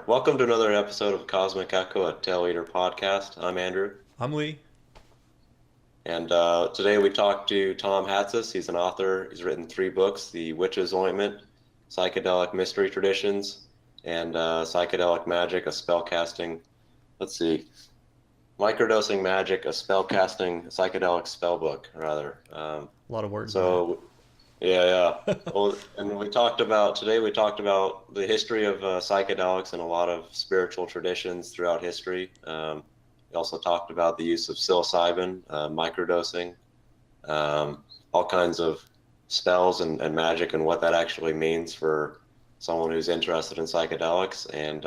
Welcome to another episode of Cosmic Echo, a Tail Eater podcast. I'm Andrew, I'm Lee. and today we talked to Tom Hatsis. He's an author. He's written three books: The Witch's Ointment, Psychedelic Mystery Traditions, and Psychedelic Magic, a spellcasting. Let's see, Microdosing Magic, a spellcasting psychedelic spell book, rather. A lot of words in that. So yeah. Well, and we talked about the history of psychedelics and a lot of spiritual traditions throughout history. We also talked about the use of psilocybin, microdosing, all kinds of spells and magic and what that actually means for someone who's interested in psychedelics, and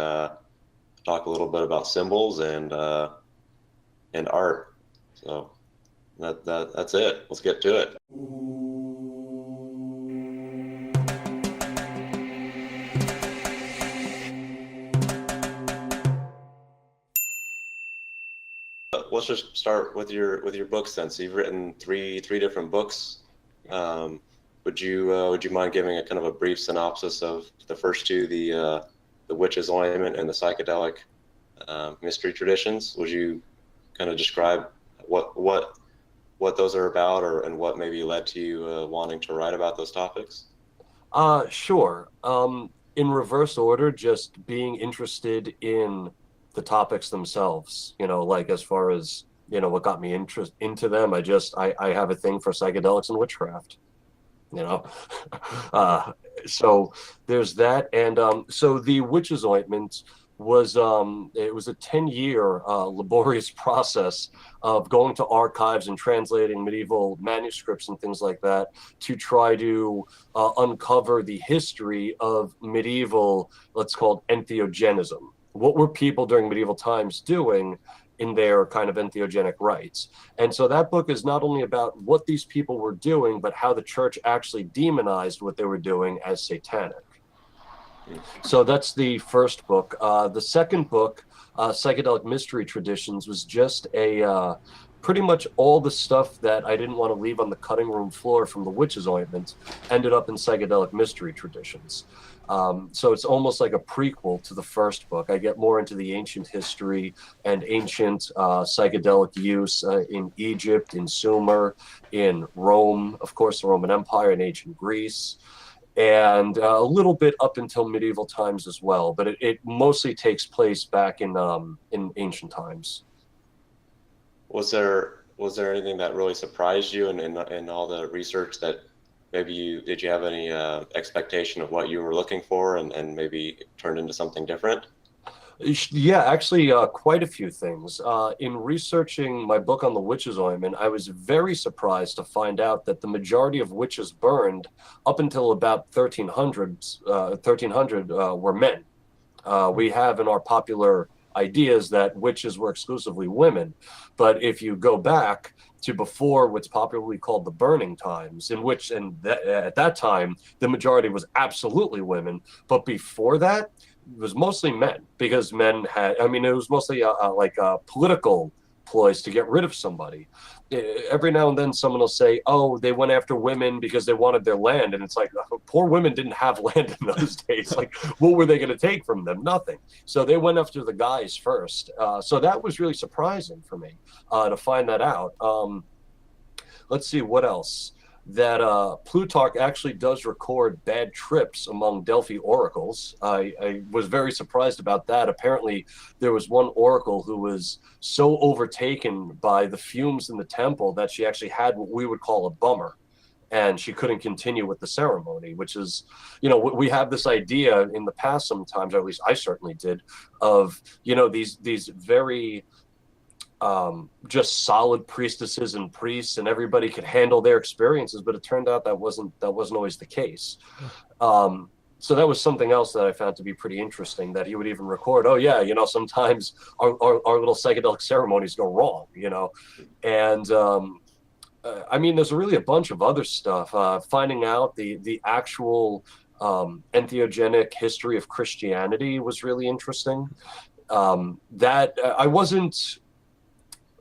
talk a little bit about symbols and art. So that's it. Let's get to it. Let's just start with your books then. So you've written three different books. Would you mind giving a kind of a brief synopsis of the first two, the Witch's Ointment and the Psychedelic Mystery Traditions? Would you kind of describe what those are about, and what maybe led to you wanting to write about those topics? Sure. In reverse order, just being interested in the topics themselves, like as far as, what got me into them. I have a thing for psychedelics and witchcraft, you know. So there's that. And so the Witch's Ointment was it was a 10-year laborious process of going to archives and translating medieval manuscripts and things like that to try to uncover the history of medieval, let's call it entheogenism. What were people during medieval times doing in their kind of entheogenic rites? And so that book is not only about what these people were doing, but how the church actually demonized what they were doing as satanic. So that's the first book. The second book, Psychedelic Mystery Traditions, was just pretty much all the stuff that I didn't want to leave on the cutting room floor from the Witch's Ointment ended up in Psychedelic Mystery Traditions. So it's almost like a prequel to the first book. I get more into the ancient history and ancient psychedelic use in Egypt, in Sumer, in Rome, of course, the Roman Empire, and ancient Greece, and a little bit up until medieval times as well. But it mostly takes place back in ancient times. Was there anything that really surprised you in all the research that maybe did you have any expectation of what you were looking for, and maybe it turned into something different? Yeah, actually, quite a few things. In researching my book on the Witch's Ointment, I was very surprised to find out that the majority of witches burned up until about 1300 were men. We have in our popular ideas that witches were exclusively women, but if you go back to before what's popularly called the burning times, in which at that time the majority was absolutely women, but before that it was mostly men, because men had, I mean, it was mostly like political ploys to get rid of somebody. Every now and then someone will say, oh, they went after women because they wanted their land. And it's like, poor women didn't have land in those days. Like, what were they going to take from them? Nothing. So they went after the guys first. So that was really surprising for me to find that out. Let's see, what else? That Plutarch actually does record bad trips among Delphi oracles. I was very surprised about that. Apparently, there was one oracle who was so overtaken by the fumes in the temple that she actually had what we would call a bummer, and she couldn't continue with the ceremony, which is, we have this idea in the past sometimes, or at least I certainly did, of, these very just solid priestesses and priests, and everybody could handle their experiences, but it turned out that wasn't always the case. So that was something else that I found to be pretty interesting, that he would even record, oh yeah, sometimes our little psychedelic ceremonies go wrong, and I mean, there's really a bunch of other stuff. Finding out the actual entheogenic history of Christianity was really interesting. That I wasn't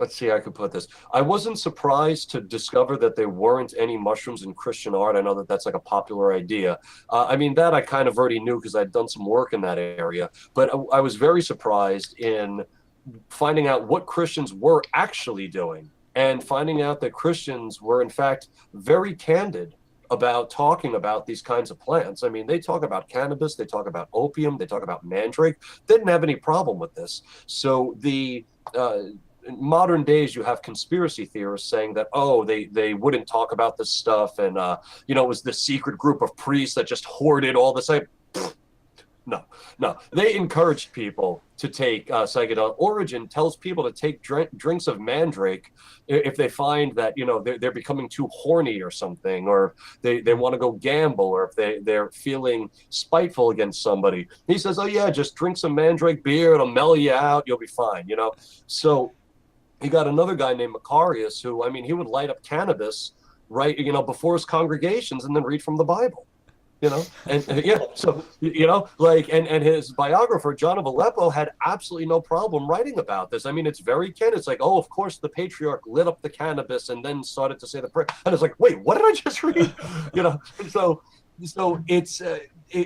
let's see how I could put this. I wasn't surprised to discover that there weren't any mushrooms in Christian art. I know that that's like a popular idea. I mean, that I kind of already knew because I'd done some work in that area. But I was very surprised in finding out what Christians were actually doing and finding out that Christians were, in fact, very candid about talking about these kinds of plants. I mean, they talk about cannabis, they talk about opium, they talk about mandrake. They didn't have any problem with this. So the in modern days, you have conspiracy theorists saying that, oh, they wouldn't talk about this stuff, and it was this secret group of priests that just hoarded all this. No, no. They encouraged people to take psychedelic. Origin tells people to take drinks of mandrake if they find that, they're becoming too horny or something, or they want to go gamble, or if they're feeling spiteful against somebody. He says, oh, yeah, just drink some mandrake beer. It'll mellow you out. You'll be fine, So he got another guy named Macarius who, I mean, he would light up cannabis, right, before his congregations and then read from the Bible. And his biographer John of Aleppo had absolutely no problem writing about this. I mean, it's very candid. It's like, oh, of course the patriarch lit up the cannabis and then started to say the prayer, and it's like, wait, what did I just read? So it's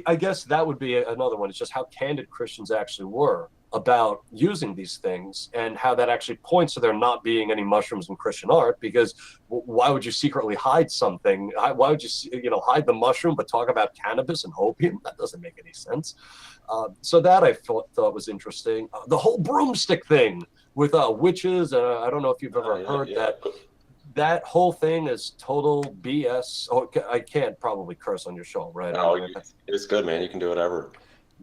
I guess that would be another one. It's just how candid Christians actually were about using these things, and how that actually points to there not being any mushrooms in Christian art, because why would you secretly hide something? Why would you hide the mushroom but talk about cannabis and opium? That doesn't make any sense. So that I thought was interesting. The whole broomstick thing with witches, I don't know if you've ever heard that whole thing is total BS. Oh, I can't probably curse on your show, right? No, it's good, man. You can do whatever.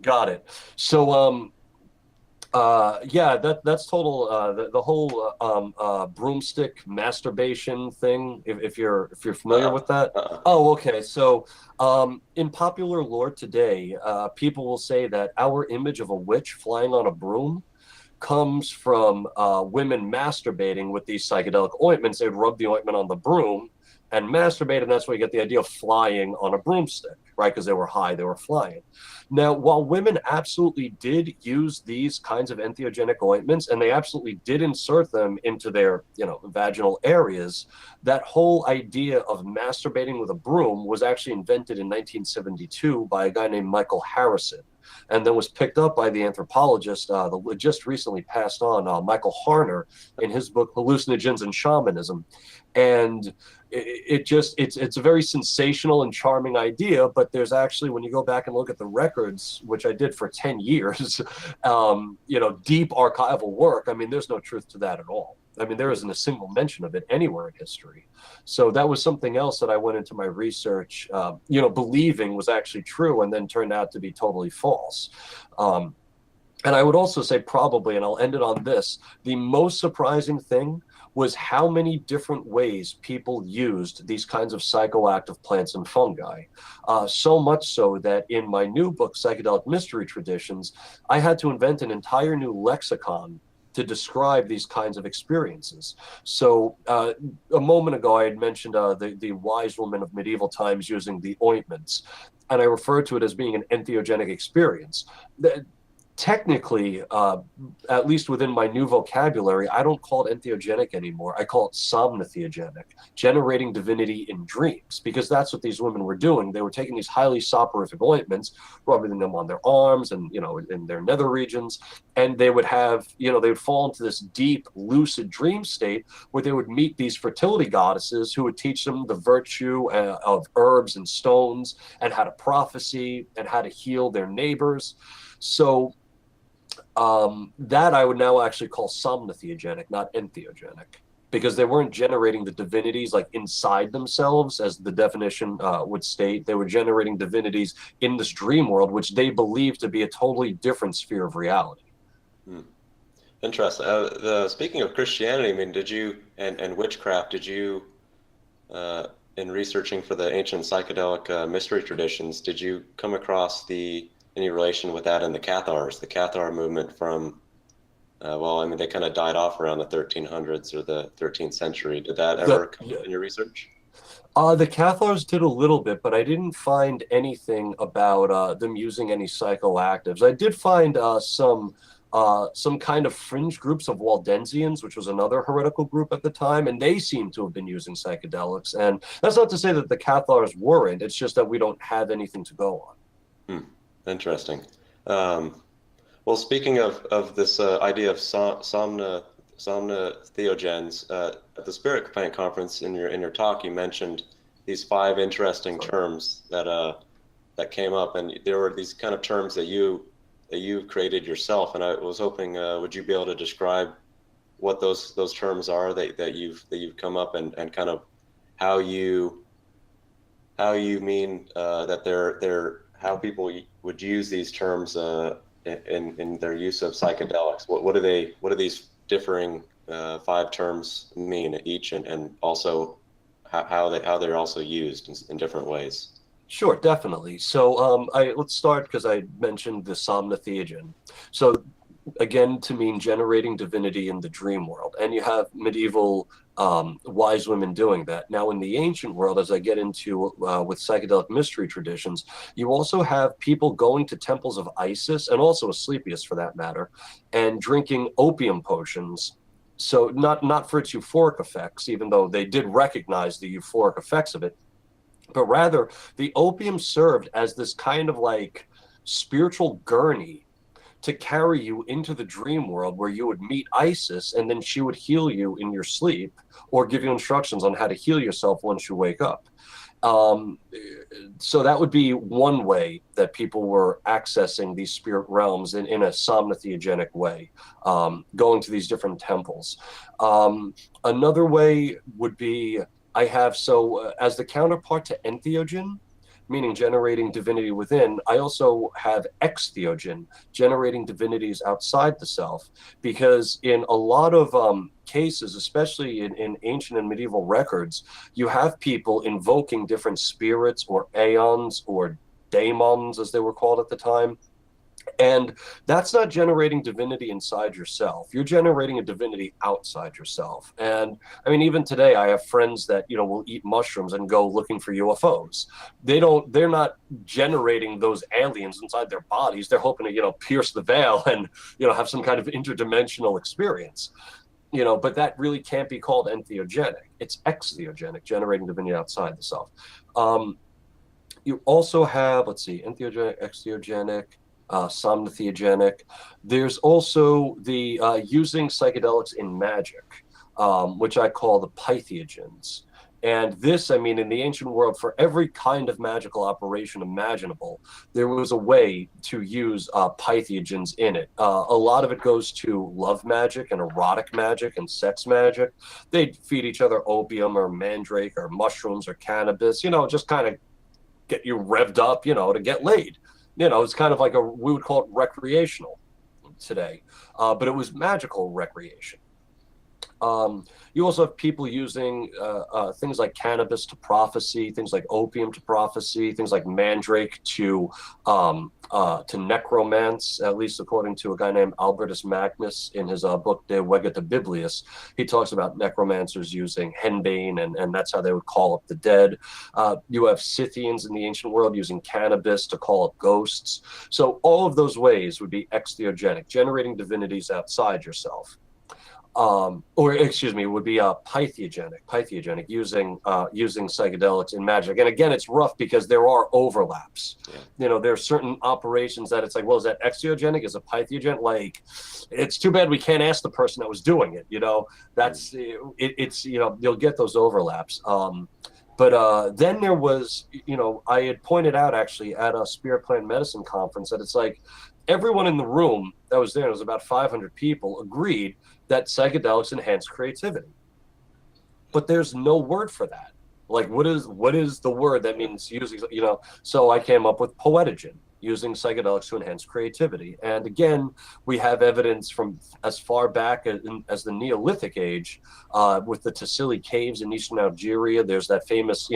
Got it. So that's total. The whole broomstick masturbation thing. If you're familiar with that. Oh, okay. So in popular lore today, people will say that our image of a witch flying on a broom comes from women masturbating with these psychedelic ointments. They'd rub the ointment on the broom and masturbate, and that's where you get the idea of flying on a broomstick, right? Because they were high, they were flying. Now, while women absolutely did use these kinds of entheogenic ointments, and they absolutely did insert them into their, vaginal areas, that whole idea of masturbating with a broom was actually invented in 1972 by a guy named Michael Harrison, and then was picked up by the anthropologist, the just recently passed on, Michael Harner, in his book Hallucinogens and Shamanism. And it's a very sensational and charming idea, but there's actually, when you go back and look at the records, which I did for 10 years, deep archival work, I mean, there's no truth to that at all. I mean, there isn't a single mention of it anywhere in history. So that was something else that I went into my research, believing was actually true, and then turned out to be totally false. And I would also say probably, and I'll end it on this, the most surprising thing was how many different ways people used these kinds of psychoactive plants and fungi. So much so that in my new book, Psychedelic Mystery Traditions, I had to invent an entire new lexicon to describe these kinds of experiences. So a moment ago, I had mentioned the wise woman of medieval times using the ointments, and I referred to it as being an entheogenic experience. Technically, at least within my new vocabulary, I don't call it entheogenic anymore. I call it somnotheogenic, generating divinity in dreams, because that's what these women were doing. They were taking these highly soporific ointments, rubbing them on their arms and, in their nether regions, and they would have, they would fall into this deep, lucid dream state where they would meet these fertility goddesses who would teach them the virtue of herbs and stones, and how to prophecy, and how to heal their neighbors. So that I would now actually call somnotheogenic, not entheogenic, because they weren't generating the divinities like inside themselves, as the definition would state. They were generating divinities in this dream world, which they believed to be a totally different sphere of reality. Interesting. Speaking of Christianity, I mean, did you, and witchcraft, did you, in researching for the ancient psychedelic mystery traditions, did you come across any relation with that in the Cathars, the Cathar movement from, they kind of died off around the 1300s or the 13th century. Did that ever come in your research? The Cathars did a little bit, but I didn't find anything about them using any psychoactives. I did find some some kind of fringe groups of Waldensians, which was another heretical group at the time, and they seem to have been using psychedelics. And that's not to say that the Cathars weren't, it's just that we don't have anything to go on. Interesting. Well, speaking of this idea of somnotheogens, at the Spirit Plant Conference in your talk, you mentioned these 5 interesting terms that came up, and there were these kind of terms that you created yourself, and I was hoping would you be able to describe what those terms are that you've come up, and kind of how you mean that they're how people would use these terms in their use of psychedelics. What do these differing 5 terms mean each, and also how they're also used in different ways? Sure, definitely. So let's start because I mentioned the somnotheogen. So again, to mean generating divinity in the dream world. And you have medieval wise women doing that. Now, in the ancient world, as I get into with psychedelic mystery traditions, you also have people going to temples of Isis, and also Asclepius for that matter, and drinking opium potions. So not for its euphoric effects, even though they did recognize the euphoric effects of it, but rather the opium served as this kind of like spiritual gurney to carry you into the dream world where you would meet Isis, and then she would heal you in your sleep or give you instructions on how to heal yourself once you wake up. So that would be one way that people were accessing these spirit realms in a somnotheogenic way, going to these different temples. Another way would be as the counterpart to entheogen, meaning generating divinity within, I also have extheogen, generating divinities outside the self, because in a lot of cases, especially in ancient and medieval records, you have people invoking different spirits or aeons or daemons, as they were called at the time. And that's not generating divinity inside yourself. You're generating a divinity outside yourself. And I mean, even today, I have friends that, will eat mushrooms and go looking for UFOs. They're not generating those aliens inside their bodies. They're hoping to, pierce the veil and, have some kind of interdimensional experience. But that really can't be called entheogenic. It's extheogenic, generating divinity outside the self. You also have, entheogenic, extheogenic, somnotheogenic. There's also the using psychedelics in magic, which I call the pytheogens. And this, in the ancient world, for every kind of magical operation imaginable, there was a way to use pytheogens in it. A lot of it goes to love magic and erotic magic and sex magic. They'd feed each other opium or mandrake or mushrooms or cannabis, just kind of get you revved up, to get laid. It's kind of like we would call it recreational today, but it was magical recreation. You also have people using things like cannabis to prophecy, things like opium to prophecy, things like mandrake to necromance, at least according to a guy named Albertus Magnus in his book De Vegeta Biblius. He talks about necromancers using henbane, and that's how they would call up the dead. You have Scythians in the ancient world using cannabis to call up ghosts. So all of those ways would be extheogenic, generating divinities outside yourself. Would be pytheogenic, using psychedelics in magic. And again, it's rough because there are overlaps. Yeah. There are certain operations that it's like, well, is that extheogenic? Is it pytheogenic? Like, it's too bad we can't ask the person that was doing it. That's it's you'll get those overlaps. But then there was, I had pointed out actually at a Spirit Plant Medicine conference that it's like everyone in the room that was there, it was about 500 people, agreed that psychedelics enhance creativity. But there's no word for that. Like, what is the word that means using, so I came up with poetogen, using psychedelics to enhance creativity. And again, we have evidence from as far back as the Neolithic age, with the Tassili caves in eastern Algeria. There's that famous,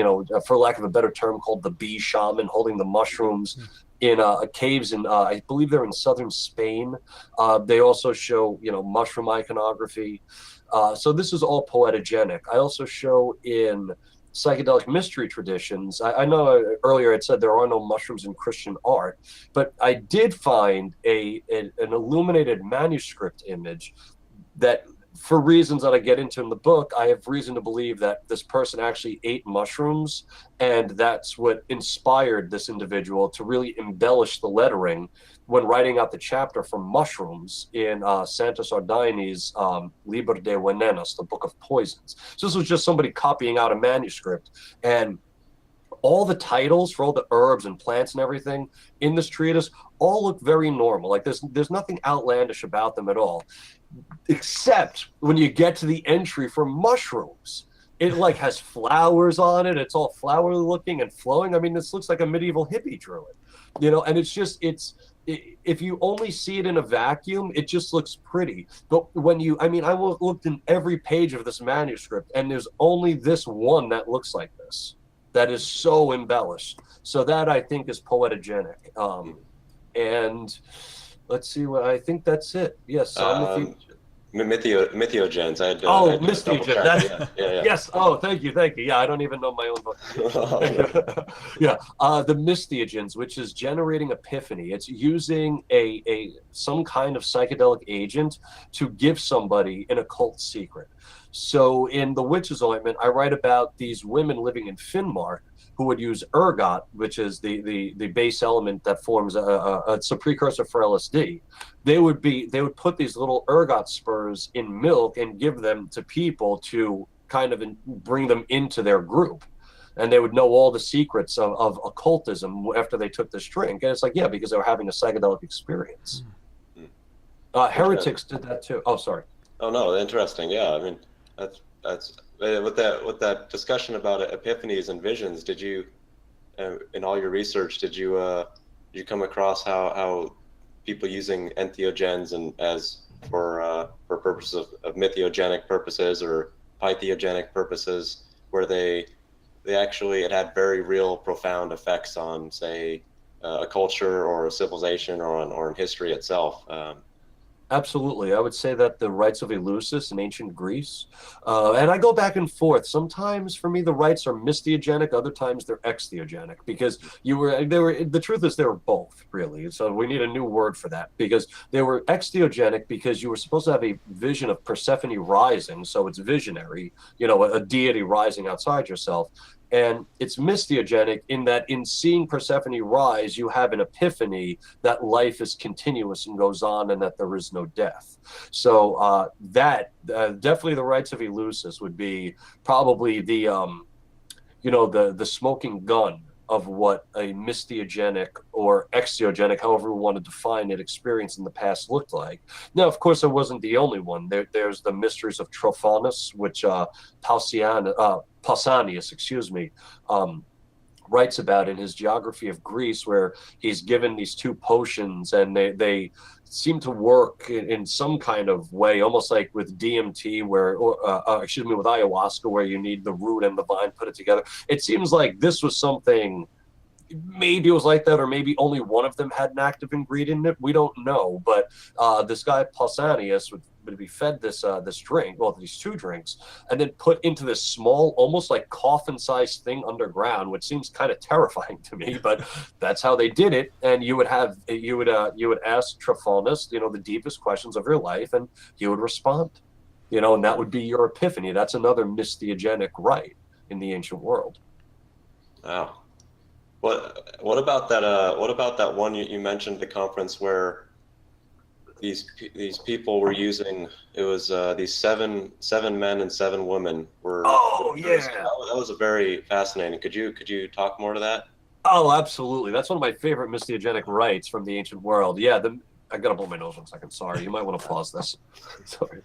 for lack of a better term, called the bee shaman holding the mushrooms in caves in, I believe they're in southern Spain. They also show, mushroom iconography. So this is all poetogenic. I also show in psychedelic mystery traditions, I know earlier it said there are no mushrooms in Christian art, but I did find an illuminated manuscript image that, for reasons that I get into in the book, I have reason to believe that this person actually ate mushrooms, and that's what inspired this individual to really embellish the lettering when writing out the chapter for mushrooms in Santos Ardaine's Liber de Venenos, the Book of Poisons. So this was just somebody copying out a manuscript, and all the titles for all the herbs and plants and everything in this treatise all look very normal. Like there's nothing outlandish about them at all, except when you get to the entry for mushrooms. It like has flowers on it. It's all flowery looking and flowing. I mean, this looks like a medieval hippie druid, you know, and if you only see it in a vacuum, it just looks pretty. But when I looked in every page of this manuscript, and there's only this one that looks like this, that is so embellished. So that, I think, is poetogenic. And let's see I think that's it. Yes. Mythiogens. I had to Mythiogens. Yeah. Yes. Oh, thank you. Yeah, I don't even know my own book. Yeah. The Mythiogens, which is generating epiphany. It's using some kind of psychedelic agent to give somebody an occult secret. So in The Witch's Ointment, I write about these women living in Finnmark who would use ergot, which is the base element that forms it's a precursor for LSD. They would put these little ergot spurs in milk and give them to people to kind of bring them into their group. And they would know all the secrets of occultism after they took this drink. And it's like, yeah, because they were having a psychedelic experience. Heretics did that too. Oh, sorry. Oh, no, interesting. Yeah, I mean, that's with that discussion about epiphanies and visions. Did you, in all your research, did you come across how people using entheogens and as for purposes of mythogenic purposes or pythogenic purposes, where it had very real, profound effects on, say, a culture or a civilization or in history itself? Absolutely. I would say that the rites of Eleusis in ancient Greece, and I go back and forth. Sometimes for me, the rites are mystiogenic. Other times they're extheogenic, because the truth is they were both, really. So we need a new word for that, because they were extheogenic because you were supposed to have a vision of Persephone rising. So it's visionary, you know, a deity rising outside yourself. And it's mystiogenic in that in seeing Persephone rise, you have an epiphany that life is continuous and goes on and that there is no death. So definitely the rites of Eleusis would be probably the smoking gun of what a mystiogenic or extheogenic, however we want to define it, experience in the past looked like. Now, of course, it wasn't the only one. There's the mysteries of Trophanus, which Pausanias, writes about in his Geography of Greece, where he's given these two potions, and they seem to work in some kind of way, almost like with DMT, with ayahuasca, where you need the root and the vine, put it together. It seems like this was something, maybe it was like that, or maybe only one of them had an active ingredient in it. We don't know, but this guy Pausanias would be fed this drink, well, these two drinks, and then put into this small, almost like coffin-sized thing underground, which seems kind of terrifying to me, but that's how they did it. And you would ask Trophanus, the deepest questions of your life, and he would respond, and that would be your epiphany. That's another mystiogenic rite in the ancient world. Wow. What about that? What about that one you mentioned, the conference where these people were using? It was these seven men and 7 women were. Oh yeah, that was a very fascinating. Could you talk more to that? Oh, absolutely. That's one of my favorite mystiogenic rites from the ancient world. Yeah, I gotta blow my nose 1 second. Sorry, you might want to pause this. Sorry.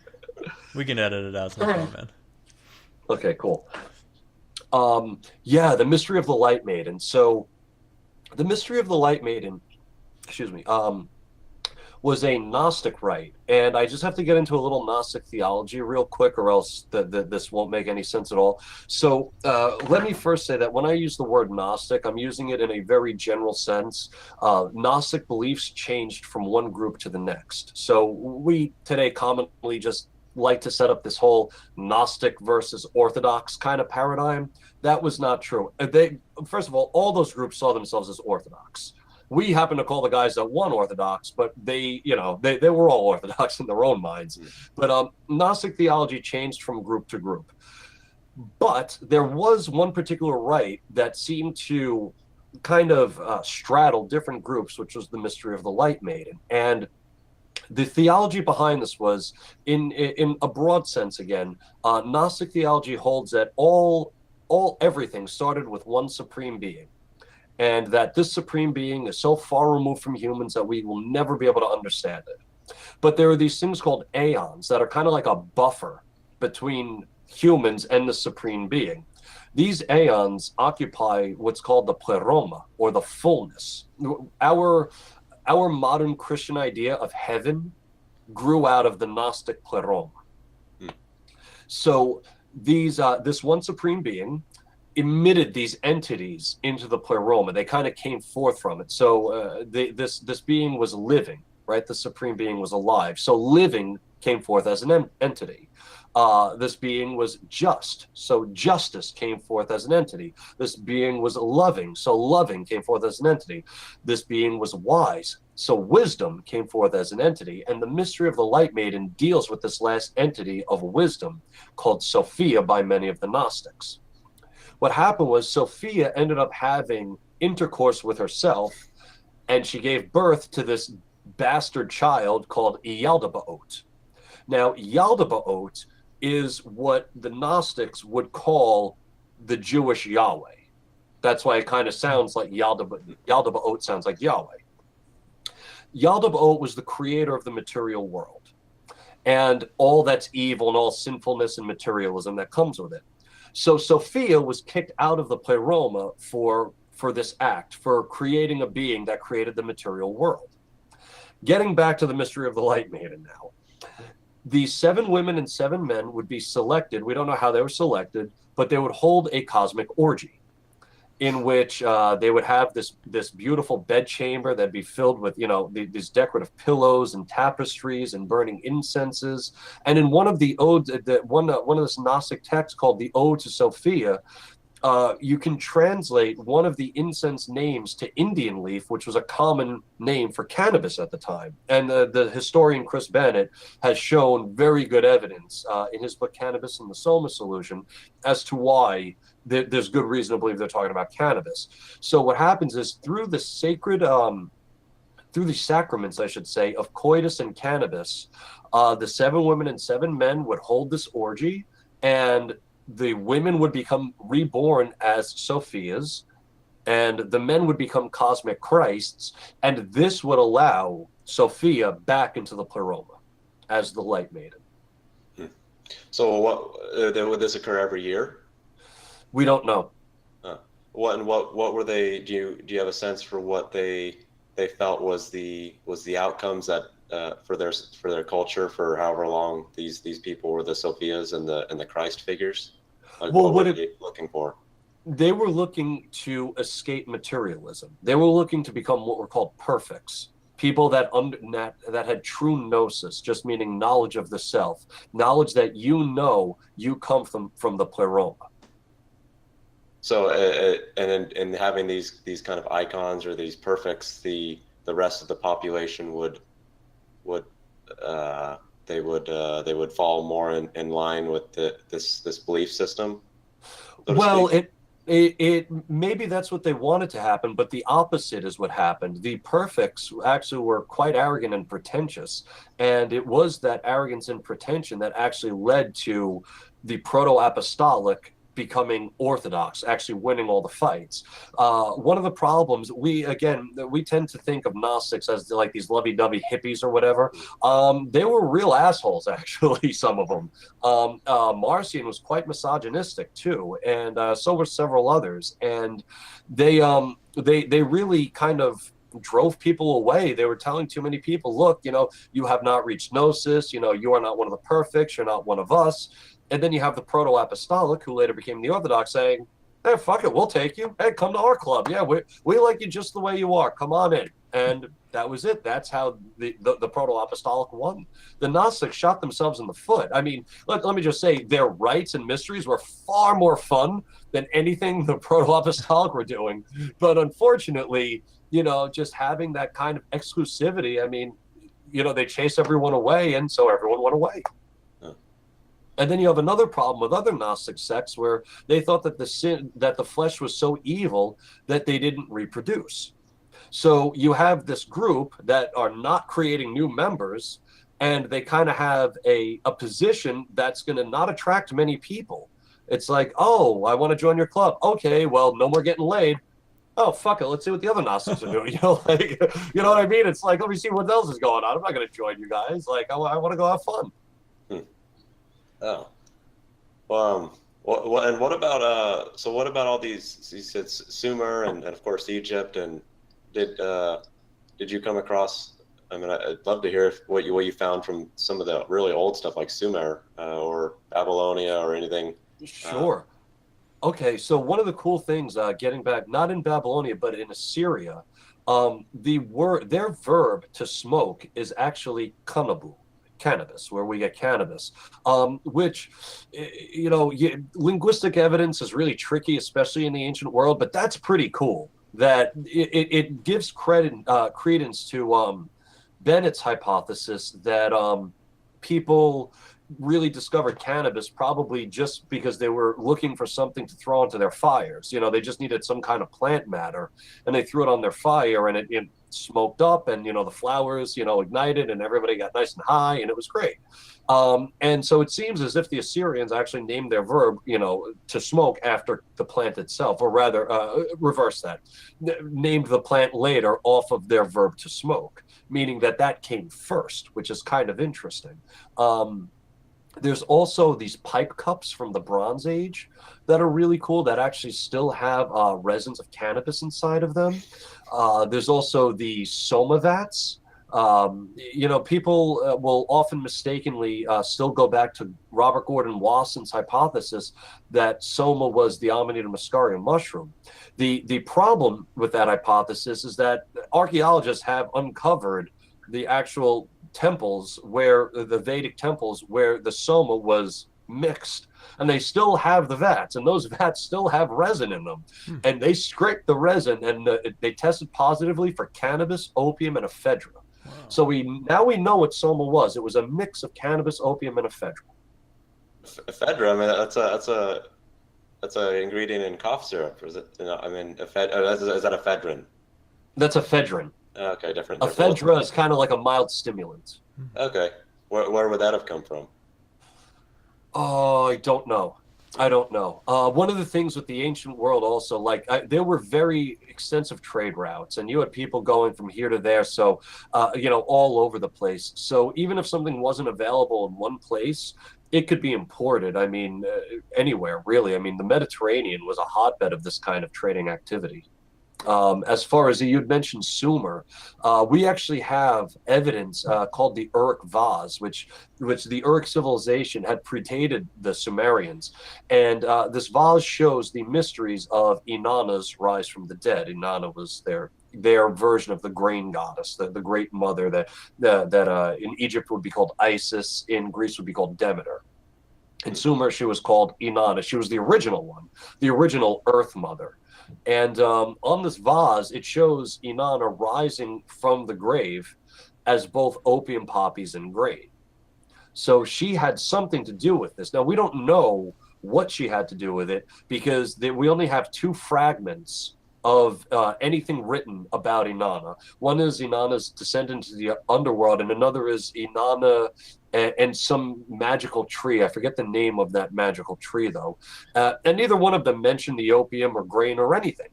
We can edit it out. No problem, man. Okay, cool. The mystery of the Light Maiden. So the mystery of the Light Maiden, was a Gnostic rite. And I just have to get into a little Gnostic theology real quick, or else this won't make any sense at all. So let me first say that when I use the word Gnostic, I'm using it in a very general sense. Gnostic beliefs changed from one group to the next. So we today commonly just like to set up this whole Gnostic versus Orthodox kind of paradigm. That was not true. First of all those groups saw themselves as Orthodox. We happen to call the guys that won Orthodox, but they were all Orthodox in their own minds. But Gnostic theology changed from group to group. But there was one particular rite that seemed to kind of straddle different groups, which was the mystery of the Light Maiden. And the theology behind this was, in a broad sense again, Gnostic theology holds that everything started with one supreme being, and that this supreme being is so far removed from humans that we will never be able to understand it. But there are these things called aeons that are kind of like a buffer between humans and the supreme being. These aeons occupy what's called the pleroma, or the fullness. Our modern Christian idea of heaven grew out of the Gnostic pleroma. So this one supreme being emitted these entities into the pleroma. They kind of came forth from it. So this being was living, right? The supreme being was alive. So living came forth as an entity. This being was just, so justice came forth as an entity. This being was loving, so loving came forth as an entity. This being was wise, so wisdom came forth as an entity. And the mystery of the Light Maiden deals with this last entity of wisdom, called Sophia by many of the Gnostics. What happened was Sophia ended up having intercourse with herself, and she gave birth to this bastard child called Yaldabaoth. Now, Yaldabaoth is what the Gnostics would call the Jewish Yahweh. That's why it kind of sounds like Yaldabaoth sounds like Yahweh. Yaldabaoth was the creator of the material world and all that's evil and all sinfulness and materialism that comes with it. So Sophia was kicked out of the pleroma for this act, for creating a being that created the material world. Getting back to the mystery of the Light Maiden now. These 7 women and 7 men would be selected. We don't know how they were selected, but they would hold a cosmic orgy in which they would have this beautiful bedchamber that'd be filled with, these decorative pillows and tapestries and burning incenses. And in one of the odes, one of the Gnostic texts called the Ode to Sophia, you can translate one of the incense names to Indian leaf, which was a common name for cannabis at the time. And the historian Chris Bennett has shown very good evidence in his book Cannabis and the Soma Solution as to why there's good reason to believe they're talking about cannabis. So what happens is through the sacraments, I should say, of coitus and cannabis, the 7 women and 7 men would hold this orgy, and the women would become reborn as Sophias, and the men would become cosmic Christs, and this would allow Sophia back into the pleroma as the Light Maiden. So would this occur every year? We don't know. What were they? Do you have a sense for what they felt was the outcomes that for their culture, for however long these people were the Sophias and the Christ figures? Like, well, what were they looking for? They were looking to escape materialism. They were looking to become what were called perfects, people that had true gnosis, just meaning knowledge of the self, knowledge that you come from the pleroma. So, and having these kind of icons or these perfects, the rest of the population would fall more in line with this belief system. Well, it maybe that's what they wanted to happen, but the opposite is what happened. The perfects actually were quite arrogant and pretentious, and it was that arrogance and pretension that actually led to the proto-apostolic becoming Orthodox, actually winning all the fights. One of the problems, we tend to think of Gnostics as like these lovey-dovey hippies or whatever. They were real assholes, actually, some of them. Marcion was quite misogynistic too, and so were several others. And they really kind of drove people away. They were telling too many people, look, you have not reached gnosis, you are not one of the perfects, you're not one of us. And then you have the proto-apostolic, who later became the Orthodox, saying, hey, fuck it, we'll take you. Hey, come to our club. Yeah, we like you just the way you are. Come on in. and that was it. That's how the proto-apostolic won. The Gnostics shot themselves in the foot. I mean, let me just say, their rites and mysteries were far more fun than anything the proto-apostolic were doing. But unfortunately, just having that kind of exclusivity, I mean, they chased everyone away, and so everyone went away. And then you have another problem with other Gnostic sects where they thought that the flesh was so evil that they didn't reproduce. So you have this group that are not creating new members, and they kind of have a position that's going to not attract many people. It's like, oh, I want to join your club. Okay, well, no more getting laid. Oh, fuck it. Let's see what the other Gnostics are doing. You know what I mean? It's like, let me see what else is going on. I'm not going to join you guys. Like, I want to go have fun. Oh, and what about so what about all these? You said Sumer and of course Egypt, and did you come across? I mean, I'd love to hear what you found from some of the really old stuff like Sumer or Babylonia or anything. Sure. Okay, so one of the cool things, getting back, not in Babylonia but in Assyria, their verb to smoke is actually kanabu. Cannabis, where we get cannabis, which, linguistic evidence is really tricky, especially in the ancient world, but that's pretty cool that it gives credence to Bennett's hypothesis that people really discovered cannabis probably just because they were looking for something to throw onto their fires. They just needed some kind of plant matter, and they threw it on their fire, and it smoked up, and the flowers ignited, and everybody got nice and high, and it was great. And so it seems as if the Assyrians actually named their verb to smoke after the plant itself, or rather reverse that, named the plant later off of their verb to smoke, meaning that came first, which is kind of interesting. There's also these pipe cups from the Bronze Age that are really cool that actually still have resins of cannabis inside of them. There's also the soma vats. People will often mistakenly still go back to Robert Gordon Wasson's hypothesis that soma was the Amanita muscaria mushroom. The problem with that hypothesis is that archaeologists have uncovered the actual temples, where the Vedic temples, where the soma was mixed, and they still have the vats, and those vats still have resin in them. And they scraped the resin, and they tested positively for cannabis, opium, and ephedra. Wow. So we know what soma was. It was a mix of cannabis, opium, and ephedra. Ephedra, I mean, that's a ingredient in cough syrup. Is it? Is that ephedrine? That's ephedrine. Okay, different. Ephedra is kind of like a mild stimulant. Okay, where would that have come from? Oh, I don't know. One of the things with the ancient world also, there were very extensive trade routes, and you had people going from here to there, so, all over the place. So even if something wasn't available in one place, it could be imported. I mean, anywhere, really. I mean, the Mediterranean was a hotbed of this kind of trading activity. As far as you'd mentioned Sumer, we actually have evidence called the Uruk vase, which the Uruk civilization had predated the Sumerians, and this vase shows the mysteries of Inanna's rise from the dead. Inanna was their version of the grain goddess, the great mother that in Egypt would be called Isis, in Greece would be called Demeter. In Sumer, she was called Inanna. She was the original one, the original Earth Mother. And on this vase, it shows Inanna rising from the grave as both opium poppies and grain. So she had something to do with this. Now, we don't know what she had to do with it, because we only have two fragments of anything written about Inanna. One is Inanna's descent into the underworld, and another is Inanna and some magical tree. I forget the name of that magical tree, though. And neither one of them mentioned the opium or grain or anything.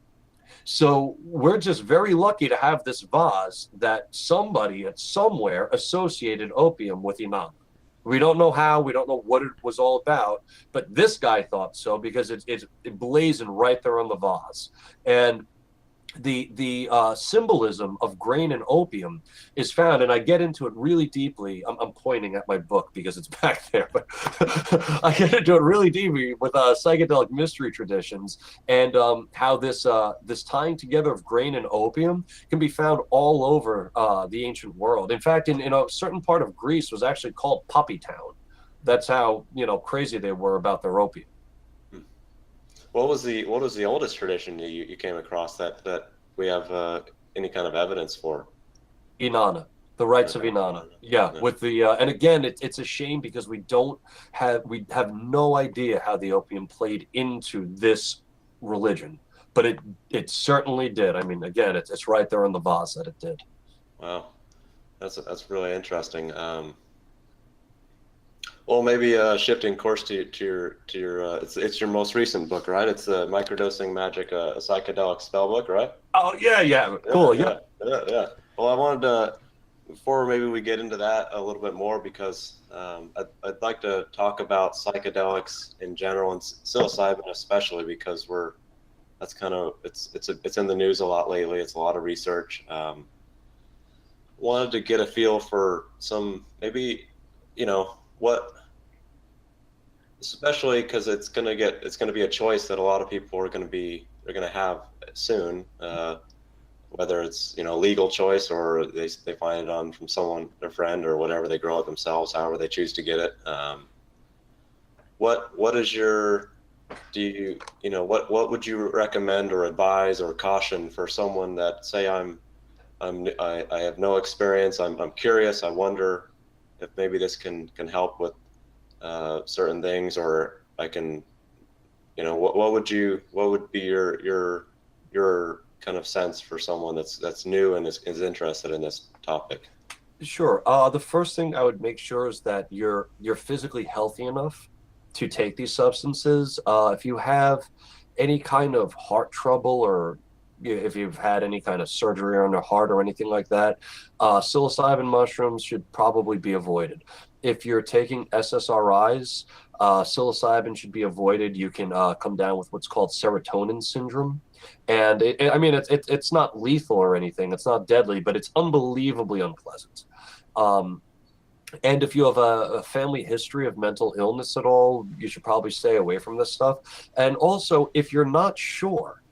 So we're just very lucky to have this vase that somebody at somewhere associated opium with Inanna. We don't know how, we don't know what it was all about, but this guy thought so, because it's blazoned right there on the vase. And the symbolism of grain and opium is found, and I get into it really deeply. I'm pointing at my book because it's back there, but I get into it really deeply with psychedelic mystery traditions, and how this tying together of grain and opium can be found all over the ancient world. In fact, in a certain part of Greece was actually called Poppy Town. That's how crazy they were about their opium. What was the oldest tradition you came across that we have any kind of evidence for? Inanna, the rites of Inanna. Yeah, with the and again, it's a shame because we have no idea how the opium played into this religion, but it certainly did. I mean, again, it's right there in the vase that it did. Wow, that's really interesting. Well, maybe shifting course to your it's your most recent book, right? It's the Microdosing Magic, a psychedelic spell book, right? Oh yeah, cool, yeah. Well, I wanted to, before maybe we get into that a little bit more, because I'd like to talk about psychedelics in general and psilocybin especially, because that's kind of it's in the news a lot lately. It's a lot of research. Wanted to get a feel for some maybe what, especially because it's going to be a choice that a lot of people are going to have soon, whether it's legal choice or they find it on from someone, their friend, or whatever, they grow it themselves, however they choose to get it. What is your, what would you recommend or advise or caution for someone that, say I have no experience, I'm curious, I wonder if maybe this can help with certain things, or I can, what would be your kind of sense for someone that's new and is interested in this topic? Sure. The first thing I would make sure is that you're physically healthy enough to take these substances. If you have any kind of heart trouble, or if you've had any kind of surgery on your heart or anything like that, psilocybin mushrooms should probably be avoided. If you're taking SSRIs, psilocybin should be avoided. You can come down with what's called serotonin syndrome. And it's not lethal or anything. It's not deadly, but it's unbelievably unpleasant. And if you have a family history of mental illness at all, you should probably stay away from this stuff. And also, if you're not sure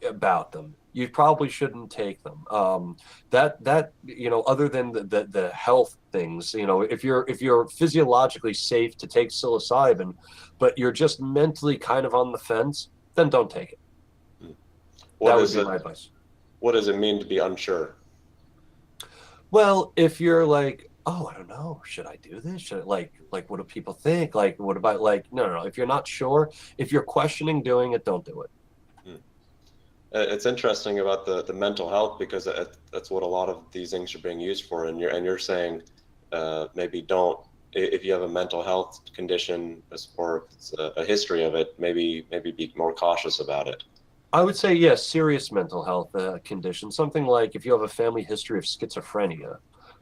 about them, you probably shouldn't take them. Other than the health things, if you're physiologically safe to take psilocybin, but you're just mentally kind of on the fence, then don't take it. That would be my advice. What does it mean to be unsure? Well, if you're like, oh, I don't know, should I do this? Should I, like what do people think? Like, what about, no. If you're not sure, if you're questioning doing it, don't do it. It's interesting about the mental health, because that's what a lot of these things are being used for. And you're saying maybe don't, if you have a mental health condition or it's a history of it, maybe be more cautious about it. I would say, yes, serious mental health condition, something like if you have a family history of schizophrenia.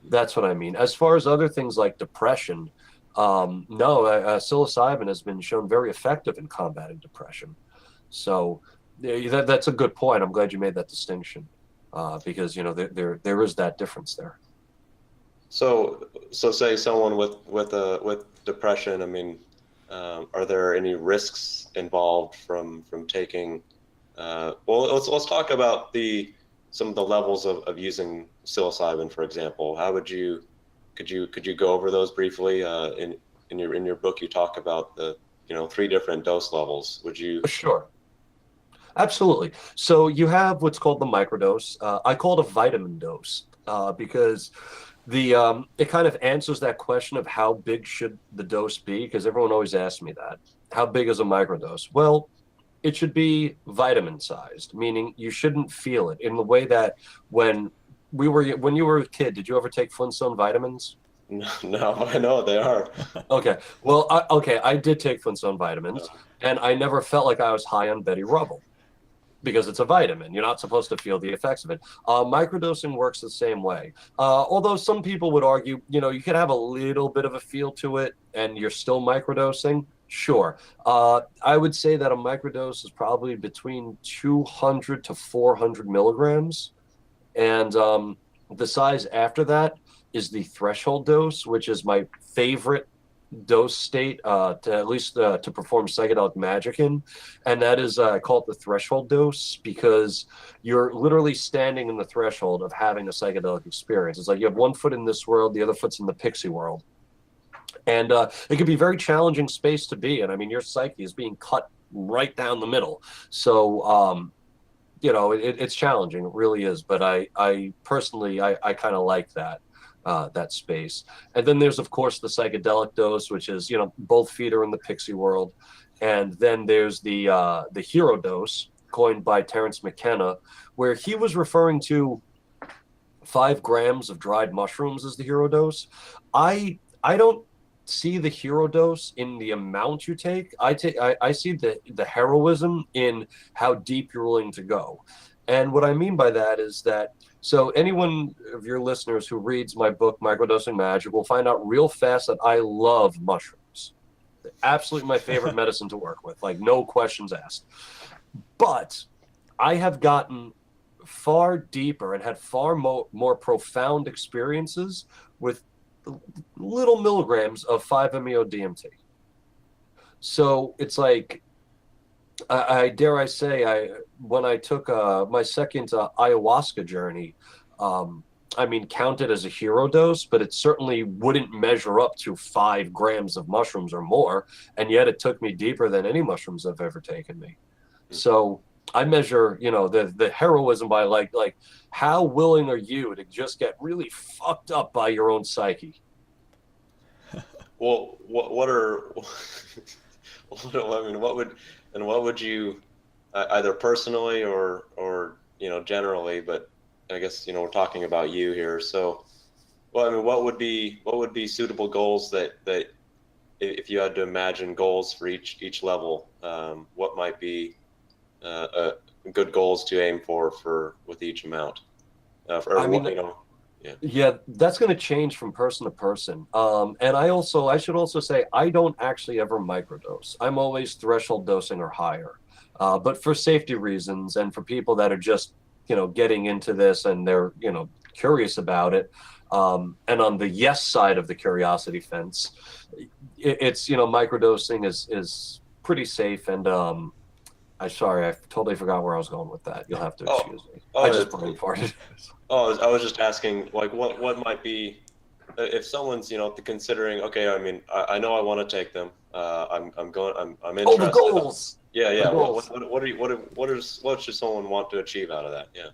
That's what I mean. As far as other things like depression, psilocybin has been shown very effective in combating depression. So that's a good point. I'm glad you made that distinction, because there is that difference there. So say someone with depression. I mean, are there any risks involved from taking? Well, let's talk about some of the levels of using psilocybin, for example. How could you go over those briefly? In your book, you talk about the 3 different dose levels. Would you? Sure. Absolutely. So you have what's called the microdose. I call it a vitamin dose because it kind of answers that question of how big should the dose be, because everyone always asks me that. How big is a microdose? Well, it should be vitamin sized, meaning you shouldn't feel it in the way that when you were a kid, did you ever take Flintstone vitamins? No, I know what they are. Okay. Well, I did take Flintstone vitamins, and I never felt like I was high on Betty Rubble, because it's a vitamin. You're not supposed to feel the effects of it. Microdosing works the same way. Although some people would argue, you could have a little bit of a feel to it and you're still microdosing. Sure. I would say that a microdose is probably between 200 to 400 milligrams. And the size after that is the threshold dose, which is my favorite dose state to at least to perform psychedelic magic in. And that is, I call it the threshold dose because you're literally standing in the threshold of having a psychedelic experience. It's like you have one foot in this world, the other foot's in the pixie world. And it can be a very challenging space to be in. I mean, your psyche is being cut right down the middle. So, it's challenging. It really is. But I personally, I kind of like that space. And then there's, of course, the psychedelic dose, which is, both feet are in the pixie world. And then there's the hero dose, coined by Terence McKenna, where he was referring to 5 grams of dried mushrooms as the hero dose. I don't see the hero dose in the amount you take. I see the heroism in how deep you're willing to go. And what I mean by that is that, so anyone of your listeners who reads my book, Microdosing Magic, will find out real fast that I love mushrooms. They're absolutely my favorite medicine to work with, like no questions asked. But I have gotten far deeper and had far more profound experiences with little milligrams of 5-MeO-DMT. So it's like, I dare I say, when I took my second ayahuasca journey, counted as a hero dose, but it certainly wouldn't measure up to 5 grams of mushrooms or more, and yet it took me deeper than any mushrooms have ever taken me. So I measure, the heroism by like how willing are you to just get really fucked up by your own psyche? Well, what would you either personally or generally, but I guess we're talking about you here. So, what would be suitable goals that if you had to imagine goals for each level, what might be good goals to aim for with each amount? Yeah, that's going to change from person to person. And I should also say, I don't actually ever microdose. I'm always threshold dosing or higher. But for safety reasons and for people that are just, getting into this and they're, curious about it. And on the yes side of the curiosity fence, it's, microdosing is pretty safe. And I'm sorry, I totally forgot where I was going with that. You'll have to excuse me. I just brain farted. I was just asking, like, what might be, if someone's, considering, okay, I know I want to take them. I'm interested. Oh, the goals. Yeah. The goals. What should someone want to achieve out of that? Yeah.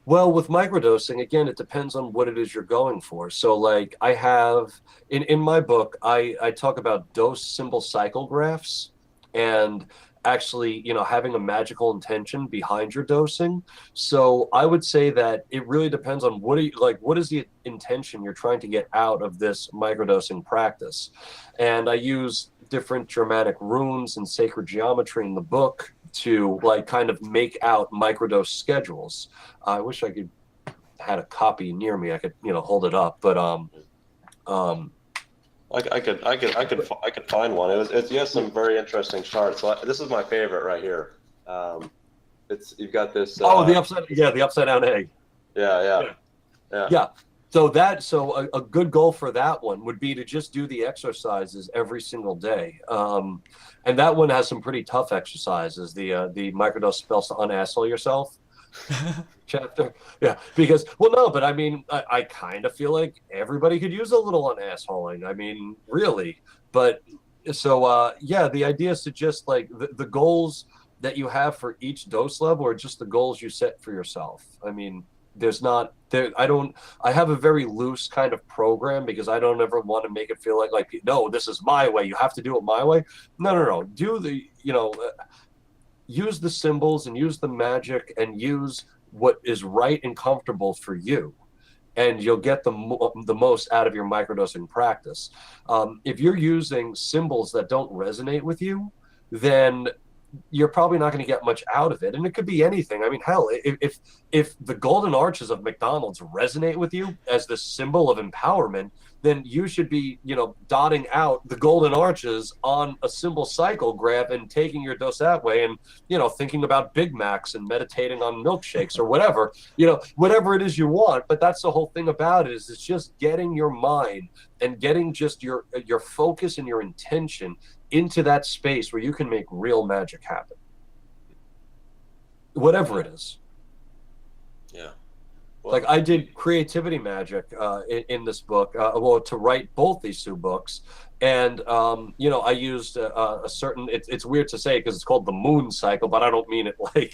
Well, with microdosing, again, it depends on what it is you're going for. So, like, I have in my book, I talk about dose symbol cycle graphs and actually, having a magical intention behind your dosing. So I would say that it really depends on what is the intention you're trying to get out of this microdosing practice. And I use different Germanic runes and sacred geometry in the book to kind of make out microdose schedules. I wish I could had a copy near me. I could, hold it up, but I could find one. You have some very interesting charts. So this is my favorite right here. You've got this. The upside down egg. Yeah. So a good goal for that one would be to just do the exercises every single day. And that one has some pretty tough exercises. The microdose spells to unasshole yourself chapter. Yeah, because I kind of feel like everybody could use a little unassholing. Really. But so the idea is to just the goals that you have for each dose level are just the goals you set for yourself. I have a very loose kind of program because I don't ever want to make it feel like no, this is my way. You have to do it my way. No. Do the, use the symbols and use the magic and use what is right and comfortable for you. And you'll get the most out of your microdosing practice. If you're using symbols that don't resonate with you, then you're probably not going to get much out of it. And it could be anything. Hell, if the golden arches of McDonald's resonate with you as the symbol of empowerment, then you should be, dotting out the golden arches on a symbol cycle graph and taking your dose that way, and, thinking about Big Macs and meditating on milkshakes or whatever, whatever it is you want. But that's the whole thing about it, is it's just getting your mind and getting just your focus and your intention into that space where you can make real magic happen. Whatever it is. Yeah. Like I did creativity magic in this book, to write both these two books. And, I used a certain, it's weird to say because it's called the moon cycle, but I don't mean it like,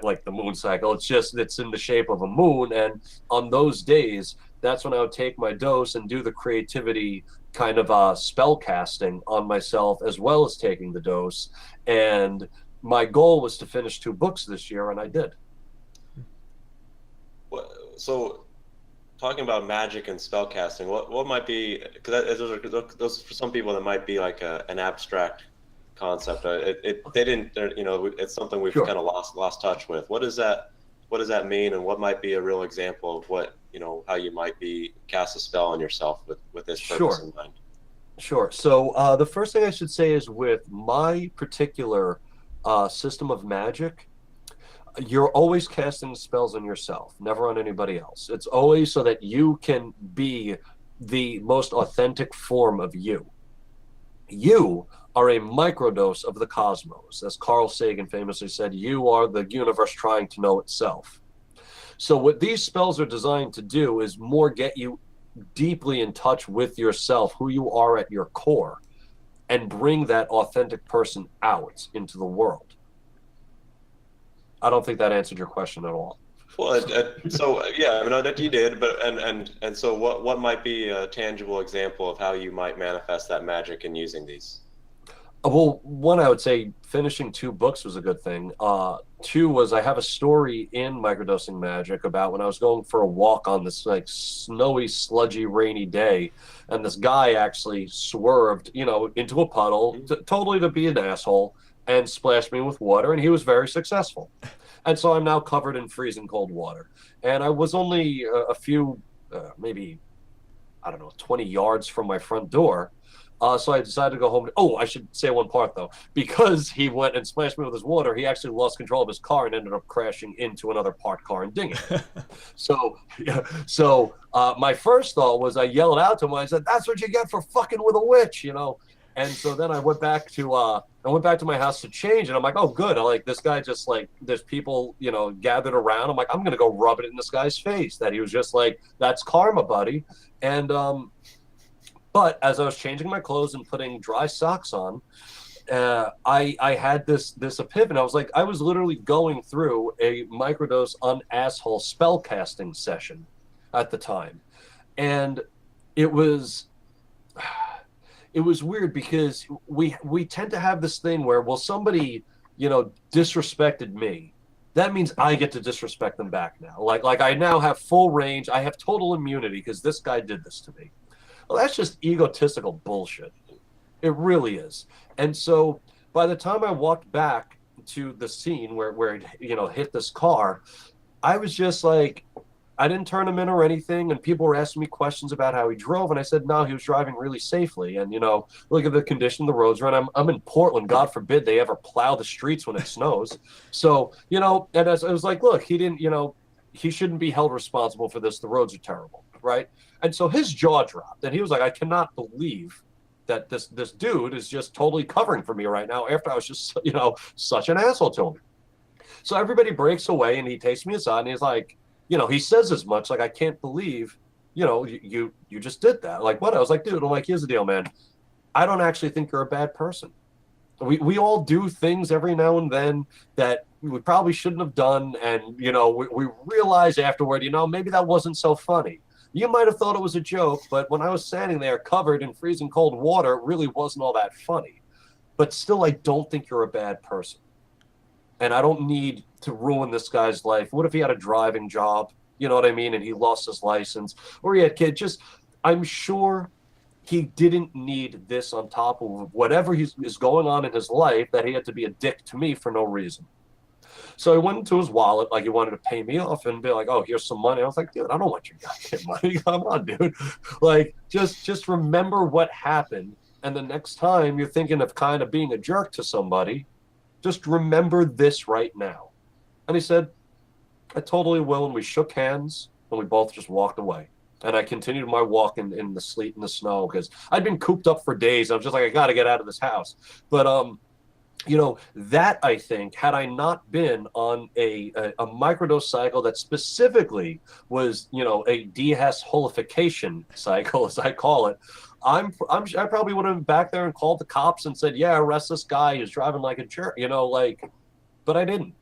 like the moon cycle. It's just, it's in the shape of a moon. And on those days, that's when I would take my dose and do the creativity kind of spell casting on myself, as well as taking the dose. And my goal was to finish 2 books this year, and I did. So, talking about magic and spell casting, what might be, because those for some people that might be like an abstract concept. It's something we've kind of lost touch with. What does that mean, and what might be a real example of what, how you might be cast a spell on yourself with this purpose in mind? Sure. So the first thing I should say is, with my particular system of magic, you're always casting spells on yourself, never on anybody else. It's always so that you can be the most authentic form of you. You are a microdose of the cosmos. As Carl Sagan famously said, you are the universe trying to know itself. So what these spells are designed to do is more get you deeply in touch with yourself, who you are at your core, and bring that authentic person out into the world. I don't think that answered your question at all. Well, so yeah, I mean, that you did, but and so what might be a tangible example of how you might manifest that magic in using these? Well, one, I would say finishing 2 books was a good thing. 2 was, I have a story in Microdosing Magic about when I was going for a walk on this like snowy, sludgy, rainy day, and this guy actually swerved, into a puddle, totally to be an asshole, and splashed me with water, and he was very successful. And so I'm now covered in freezing cold water. And I was only a few, maybe, 20 yards from my front door. So I decided to go home. Oh, I should say one part, though. Because he went and splashed me with his water, he actually lost control of his car and ended up crashing into another parked car and dinging. So my first thought was, I yelled out to him. I said, "That's what you get for fucking with a witch," And so then I went back to my house to change, and I'm like, oh, good. This guy just there's people, gathered around. I'm like, I'm going to go rub it in this guy's face that he was just like, that's karma, buddy. And, but as I was changing my clothes and putting dry socks on, I had this epiphany. I was literally going through a microdose on asshole spell casting session at the time. And it was weird because we tend to have this thing where, well, somebody, disrespected me. That means I get to disrespect them back now. Like I now have full range. I have total immunity because this guy did this to me. Well, that's just egotistical bullshit. It really is. And so by the time I walked back to the scene where it, hit this car, I was just like, I didn't turn him in or anything, and people were asking me questions about how he drove, and I said, no, he was driving really safely, and, look at the condition of the roads. And I'm in Portland. God forbid they ever plow the streets when it snows. So, and as I was like, look, he didn't, he shouldn't be held responsible for this. The roads are terrible, right? And so his jaw dropped, and he was like, I cannot believe that this dude is just totally covering for me right now after I was just, such an asshole to him. So everybody breaks away, and he takes me aside, and he's like, he says as much, like, I can't believe, you just did that. Like, what? I was like, dude, I'm like, here's the deal, man. I don't actually think you're a bad person. We all do things every now and then that we probably shouldn't have done. And, we realize afterward, maybe that wasn't so funny. You might have thought it was a joke, but when I was standing there covered in freezing cold water, it really wasn't all that funny. But still, I don't think you're a bad person. And I don't need to ruin this guy's life. What if he had a driving job? You know what I mean? And he lost his license, or he had kids. I'm sure he didn't need this on top of whatever is going on in his life, that he had to be a dick to me for no reason. So I went into his wallet, like he wanted to pay me off and be like, oh, here's some money. I was like, dude, I don't want your goddamn money. Come on, dude. Like, just remember what happened. And the next time you're thinking of kind of being a jerk to somebody, just remember this right now. And he said, I totally will. And we shook hands and we both just walked away. And I continued my walk in the sleet and the snow because I'd been cooped up for days. I was just like, I got to get out of this house. But, you know, that I think, had I not been on a microdose cycle that specifically was, you know, a deholification cycle, as I call it, I probably would have been back there and called the cops and said, yeah, arrest this guy who's driving like a jerk, you know, like, but I didn't.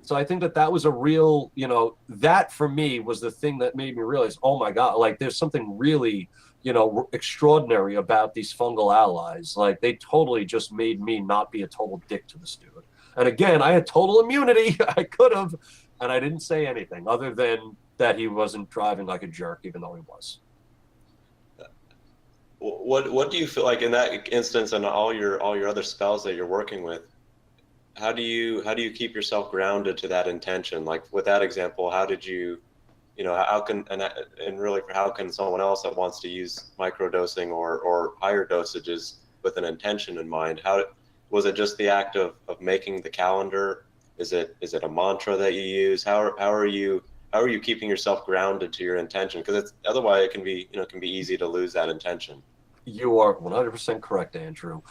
So I think that was a real, you know, that for me was the thing that made me realize, oh my God, like there's something really, you know, extraordinary about these fungal allies. Like they totally just made me not be a total dick to this dude. And again, I had total immunity. I could have, and I didn't say anything other than that he wasn't driving like a jerk, even though he was. What do you feel like in that instance and all your other spells that you're working with? How do you keep yourself grounded to that intention? Like with that example, how did you, you know, how can and really how can someone else that wants to use microdosing or higher dosages with an intention in mind? How was it just the act of making the calendar? Is it a mantra that you use? How are you keeping yourself grounded to your intention? Because it's otherwise it can be easy to lose that intention. You are 100% correct, Andrew.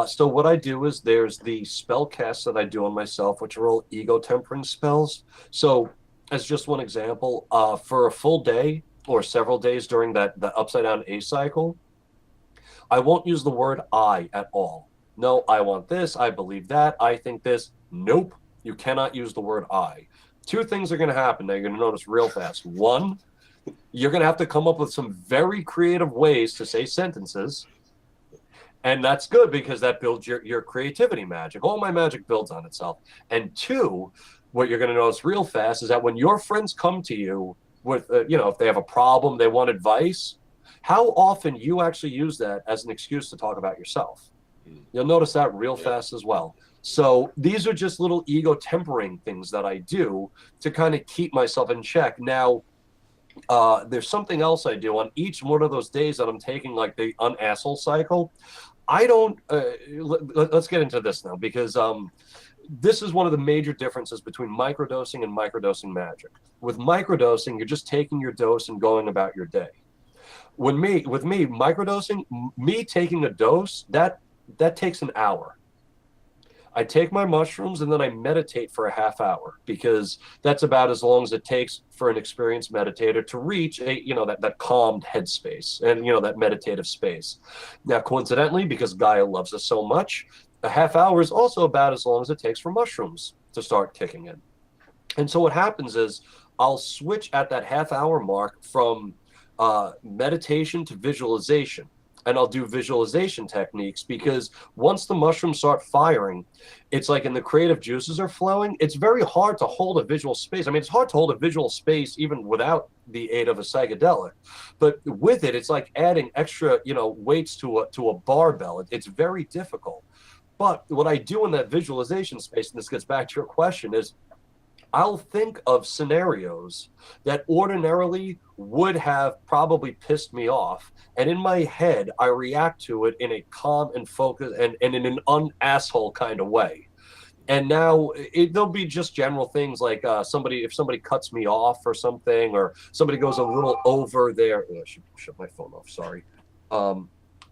So what I do is there's the spell casts that I do on myself, which are all ego tempering spells. So as just one example, for a full day or several days during that upside down A cycle, I won't use the word I at all. No, I want this, I believe that, I think this. Nope, you cannot use the word I. Two things are going to happen that you're going to notice real fast. One, you're going to have to come up with some very creative ways to say sentences. And that's good because that builds your creativity magic. All my magic builds on itself. And two, what you're going to notice real fast is that when your friends come to you with, you know, if they have a problem, they want advice, how often you actually use that as an excuse to talk about yourself. You'll notice that real fast as well. So these are just little ego tempering things that I do to kind of keep myself in check. Now, there's something else I do on each one of those days that I'm taking like the unasshole cycle. I don't, let's get into this now because this is one of the major differences between microdosing and microdosing magic. With microdosing, you're just taking your dose and going about your day. With me, microdosing, me taking a dose, that takes an hour. I take my mushrooms and then I meditate for a half hour because that's about as long as it takes for an experienced meditator to reach that calmed headspace and, that meditative space. Now, coincidentally, because Gaia loves us so much, a half hour is also about as long as it takes for mushrooms to start kicking in. And so what happens is I'll switch at that half hour mark from meditation to visualization. And I'll do visualization techniques because once the mushrooms start firing, it's like in the creative juices are flowing. It's very hard to hold a visual space. I mean, it's hard to hold a visual space even without the aid of a psychedelic. But with it, it's like adding extra, weights to a barbell. It's very difficult. But what I do in that visualization space, and this gets back to your question, is I'll think of scenarios that ordinarily would have probably pissed me off. And in my head, I react to it in a calm and focused and in an un-asshole kind of way. And now there'll be just general things like if somebody cuts me off or something, or somebody goes a little over there. I should shut my phone off, sorry.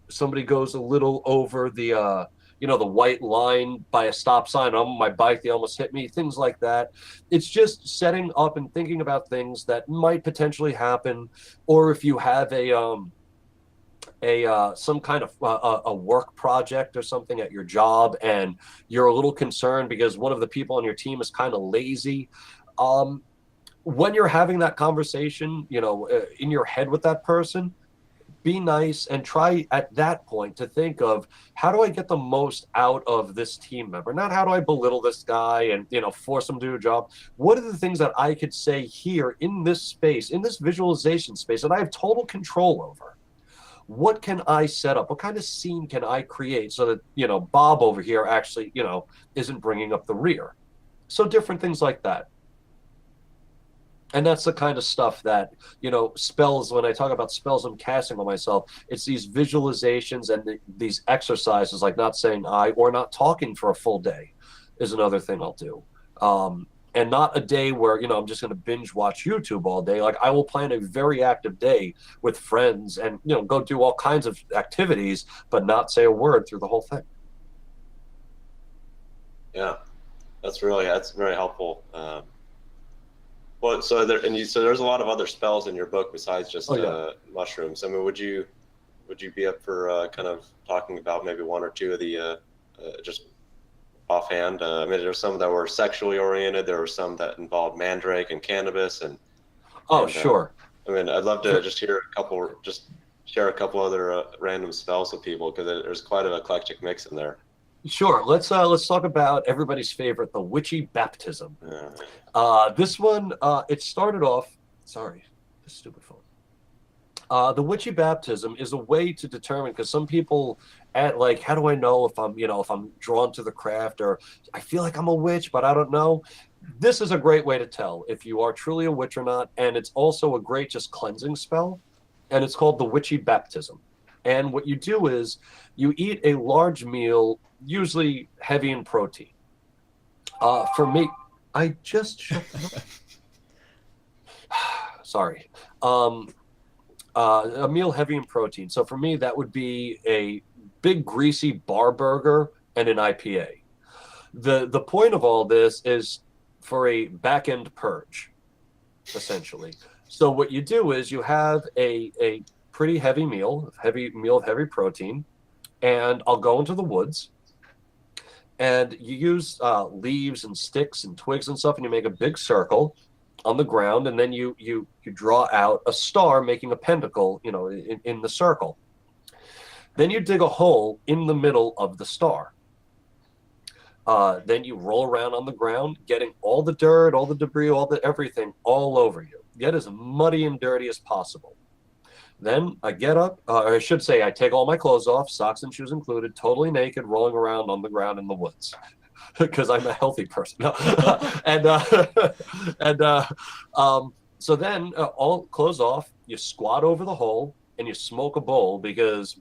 Somebody goes a little over the the white line by a stop sign on my bike, they almost hit me, things like that. It's just setting up and thinking about things that might potentially happen, or if you have some kind of a work project or something at your job and you're a little concerned because one of the people on your team is kind of lazy. When you're having that conversation, in your head with that person, be nice and try at that point to think of how do I get the most out of this team member? Not how do I belittle this guy and, force him to do a job. What are the things that I could say here in this space, in this visualization space that I have total control over? What can I set up? What kind of scene can I create so that, Bob over here actually, isn't bringing up the rear? So different things like that. And that's the kind of stuff that, spells, when I talk about spells I'm casting on myself, it's these visualizations and these exercises, like not saying I, or not talking for a full day is another thing I'll do. And not a day where, I'm just going to binge watch YouTube all day. Like I will plan a very active day with friends and, go do all kinds of activities, but not say a word through the whole thing. Yeah, that's very helpful. Well, so there's a lot of other spells in your book besides just mushrooms. I mean, would you be up for kind of talking about maybe one or two of the just offhand? I mean, there's some that were sexually oriented. There were some that involved mandrake and cannabis, and sure. I mean, I'd love to just share a couple other random spells with people, because there's quite an eclectic mix in there. Sure. Let's talk about everybody's favorite, the witchy baptism. This one, it started off. Sorry, this stupid phone. The witchy baptism is a way to determine, because some people like, how do I know if I'm drawn to the craft, or I feel like I'm a witch, but I don't know. This is a great way to tell if you are truly a witch or not, and it's also a great just cleansing spell, and it's called the witchy baptism. And what you do is you eat a large meal, usually heavy in protein. For me, I just sorry. A meal heavy in protein. So for me, that would be a big greasy bar burger and an IPA. The point of all this is for a back end purge, essentially. So what you do is you have a pretty heavy meal of heavy protein, and I'll go into the woods, and you use leaves and sticks and twigs and stuff, and you make a big circle on the ground, and then you draw out a star, making a pentacle, in the circle. Then you dig a hole in the middle of the star. Then you roll around on the ground, getting all the dirt, all the debris, everything all over you. Get as muddy and dirty as possible. Then I get up, or I should say I take all my clothes off, socks and shoes included, totally naked, rolling around on the ground in the woods, because I'm a healthy person. No. So then all clothes off, you squat over the hole, and you smoke a bowl, because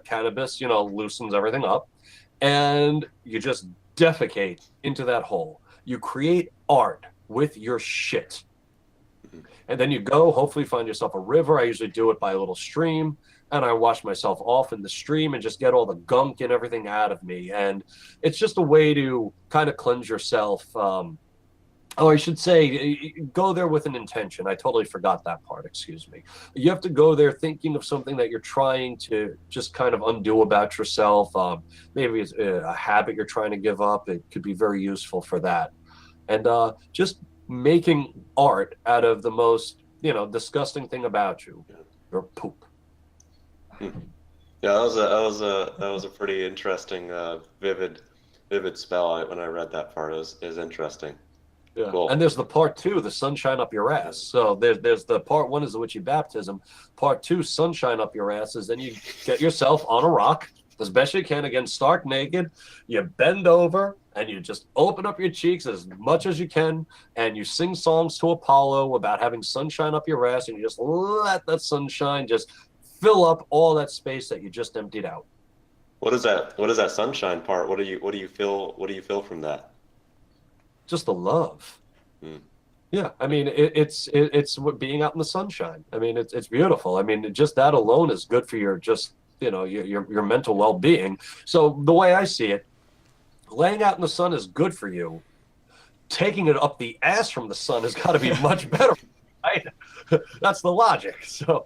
cannabis, loosens everything up, and you just defecate into that hole. You create art with your shit. And then you go, hopefully find yourself a river. I usually do it by a little stream, and I wash myself off in the stream and just get all the gunk and everything out of me. And it's just a way to kind of cleanse yourself. I should say, go there with an intention. I totally forgot that part. Excuse me. You have to go there thinking of something that you're trying to just kind of undo about yourself. Maybe it's a habit you're trying to give up. It could be very useful for that. And just making art out of the most, disgusting thing about you, your poop. Yeah, that was a pretty interesting, vivid spell. When I read that part, it was interesting. Yeah. Cool. And there's the part two, the sunshine up your ass. So there's the part one is the witchy baptism. Part two, sunshine up your ass, is then you get yourself on a rock as best you can, again, stark naked. You bend over and you just open up your cheeks as much as you can, and you sing songs to Apollo about having sunshine up your ass, and you just let that sunshine just fill up all that space that you just emptied out. What is that sunshine part? What do you feel from that? Just the love. Yeah, I mean, it's being out in the sunshine. I mean, it's beautiful. I mean, just that alone is good for your your mental well-being. So the way I see it, laying out in the sun is good for you. Taking it up the ass from the sun has got to be much better, right? That's the logic. So,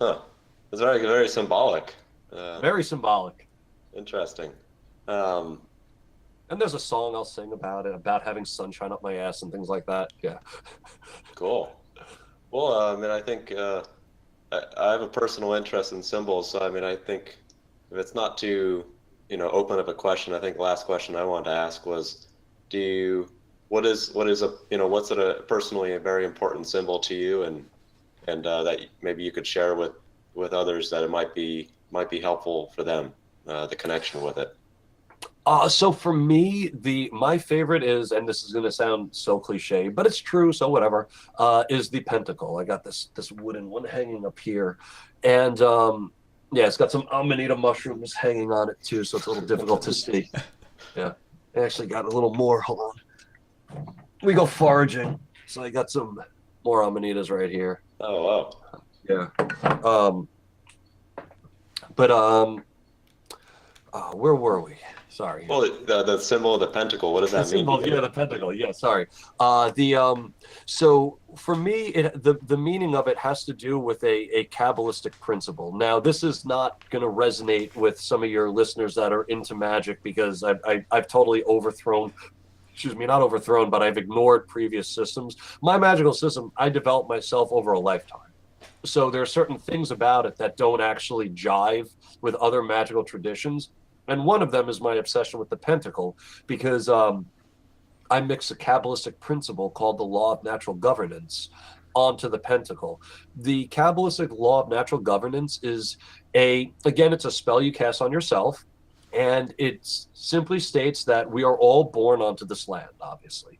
it's very, very symbolic. Very symbolic. Interesting. And there's a song I'll sing about it, about having sunshine up my ass and things like that. Yeah. Cool. Well, I mean, I think I have a personal interest in symbols, so I mean, I think if it's not too, open up a question, I think the last question I wanted to ask was, what's a personally a very important symbol to you, and that maybe you could share with others, that it might be helpful for them, the connection with it. So for me, the my favorite is, and this is going to sound so cliche, but it's true, so whatever. Is the pentacle. I got this wooden one hanging up here, and yeah, it's got some amanita mushrooms hanging on it too, so it's a little difficult to see. Yeah, I actually got a little more. Hold on, we go foraging, so I got some more amanitas right here. Oh, wow. Yeah, um, but where were we? Sorry. Well, the symbol of the pentacle, what does that mean? Yeah, the pentacle. Yeah, sorry. So for me, the meaning of it has to do with a Kabbalistic principle. Now, this is not going to resonate with some of your listeners that are into magic because I've totally overthrown. Excuse me, not overthrown, but I've ignored previous systems. My magical system, I developed myself over a lifetime. So there are certain things about it that don't actually jive with other magical traditions. And one of them is my obsession with the pentacle, because I mix a Kabbalistic principle called the law of natural governance onto the pentacle. The Kabbalistic law of natural governance is it's a spell you cast on yourself, and it simply states that we are all born onto this land, obviously.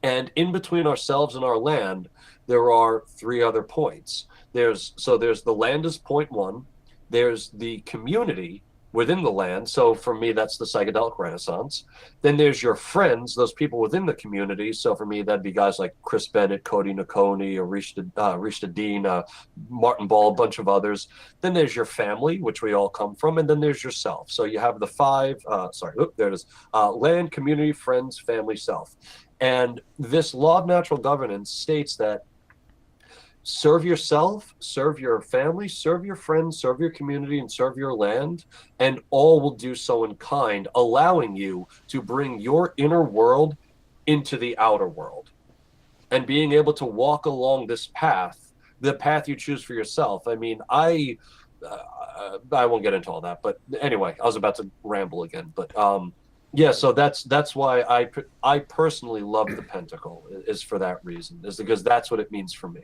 And in between ourselves and our land, there are three other points. There's the land is point one, there's the community within the land. So for me, that's the Psychedelic Renaissance. Then there's your friends, those people within the community. So for me, that'd be guys like Chris Bennett, Cody Nakoni, Rishta Dean, Martin Ball, a bunch of others. Then there's your family, which we all come from. And then there's yourself. So you have the there it is. Land, community, friends, family, self. And this law of natural governance states that serve yourself, serve your family, serve your friends, serve your community, and serve your land, and all will do so in kind, allowing you to bring your inner world into the outer world. And being able to walk along this path, the path you choose for yourself. I mean, I won't get into all that, but anyway, I was about to ramble again. But yeah, so that's why I personally love the pentacle, is for that reason, is because that's what it means for me.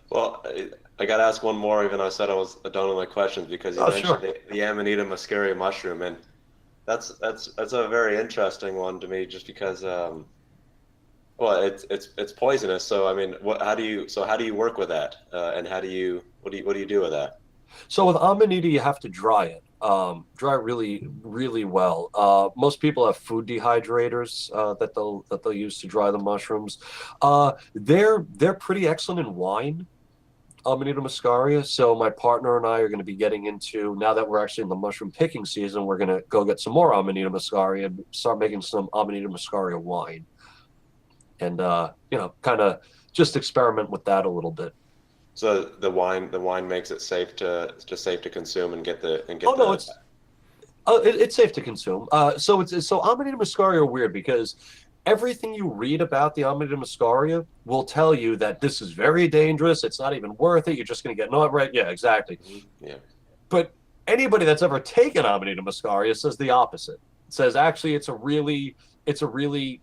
Well, I got to ask one more, even though I said I was done with my questions, because you mentioned the Amanita muscaria mushroom, and that's a very interesting one to me, just because well, it's poisonous. So I mean, how do you work with that, and what do you do with that? So with Amanita, you have to dry it. Dry it really, really well. Most people have food dehydrators that they'll use to dry the mushrooms. They're pretty excellent in wine. Amanita muscaria. So my partner and I are going to be getting into, now that we're actually in the mushroom picking season, we're going to go get some more Amanita muscaria and start making some Amanita muscaria wine. And kind of just experiment with that a little bit. So the wine makes it safe to consume and get the. It's safe to consume. So Amanita muscaria are weird because everything you read about the Amanita muscaria will tell you that this is very dangerous. It's not even worth it. You're just going to get right. Yeah, exactly. Yeah. But anybody that's ever taken Amanita muscaria says the opposite. It says actually it's a really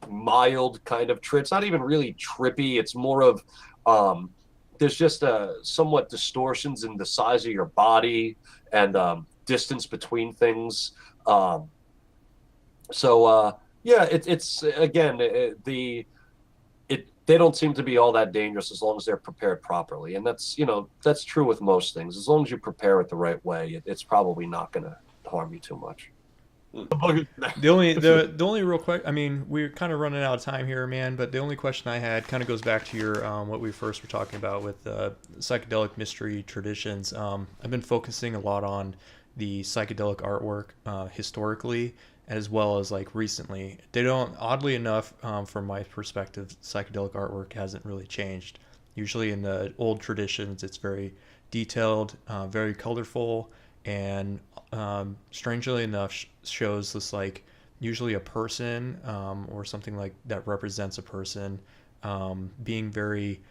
mild kind of trip. It's not even really trippy. It's more of there's just somewhat distortions in the size of your body and distance between things. Yeah, it's again they don't seem to be all that dangerous as long as they're prepared properly, and that's true with most things. As long as you prepare it the right way, it's probably not going to harm you too much. The only real quick, I mean, we're kind of running out of time here, man. But the only question I had kind of goes back to your what we first were talking about with psychedelic mystery traditions. I've been focusing a lot on the psychedelic artwork historically, as well as like recently. They don't, oddly enough, from my perspective, psychedelic artwork hasn't really changed. Usually in the old traditions, it's very detailed, very colorful, and strangely enough shows this like usually a person or something like that represents a person being very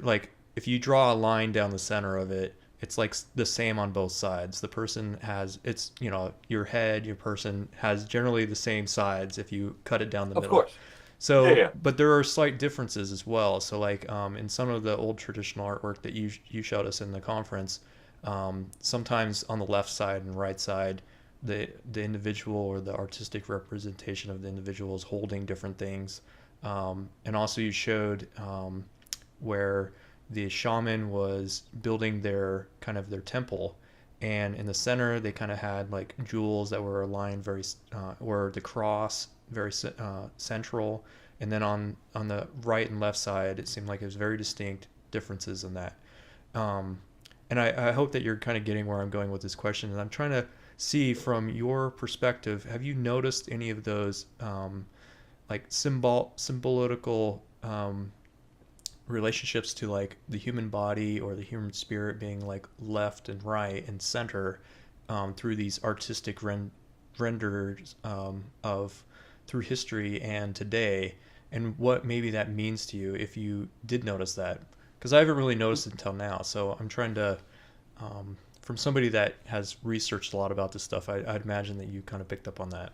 like if you draw a line down the center of it, it's like the same on both sides. The person has, it's, your head, your person has generally the same sides if you cut it down the middle. Of course. So, yeah. But there are slight differences as well. So like in some of the old traditional artwork that you showed us in the conference, Sometimes on the left side and right side, the individual or the artistic representation of the individual is holding different things. And also you showed where the shaman was building their kind of their temple, and in the center they kind of had like jewels that were aligned very or the cross very central, and then on the right and left side it seemed like it was very distinct differences in that. And I hope that you're kind of getting where I'm going with this question, and I'm trying to see from your perspective, have you noticed any of those like symbolical relationships to like the human body or the human spirit being like left and right and center through these artistic renders of through history and today, and what maybe that means to you if you did notice that? Because I haven't really noticed it until now, so I'm trying to from somebody that has researched a lot about this stuff, I'd imagine that you kind of picked up on that.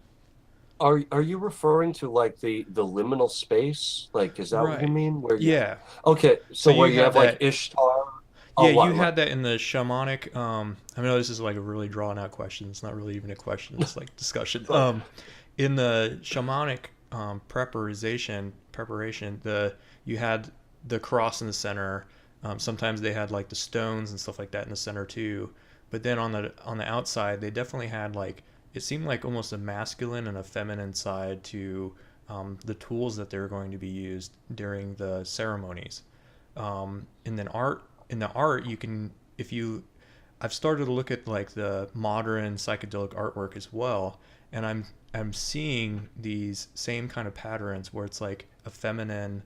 Are you referring to like the liminal space? Like, is that what you Right. mean? Where you Yeah. Okay, So so where you you had have like that. Ishtar? Oh, Yeah, you what? had that in the shamanic. I know this is like a really drawn out question. It's not really even a question. It's like discussion. In the shamanic preparation, the you had the cross in the center. Sometimes they had like the stones and stuff like that in the center too. But then on the outside, they definitely had like it seemed like almost a masculine and a feminine side to the tools that they were going to be used during the ceremonies. And then in the art you can if you I've started to look at like the modern psychedelic artwork as well, and I'm seeing these same kind of patterns where it's like a feminine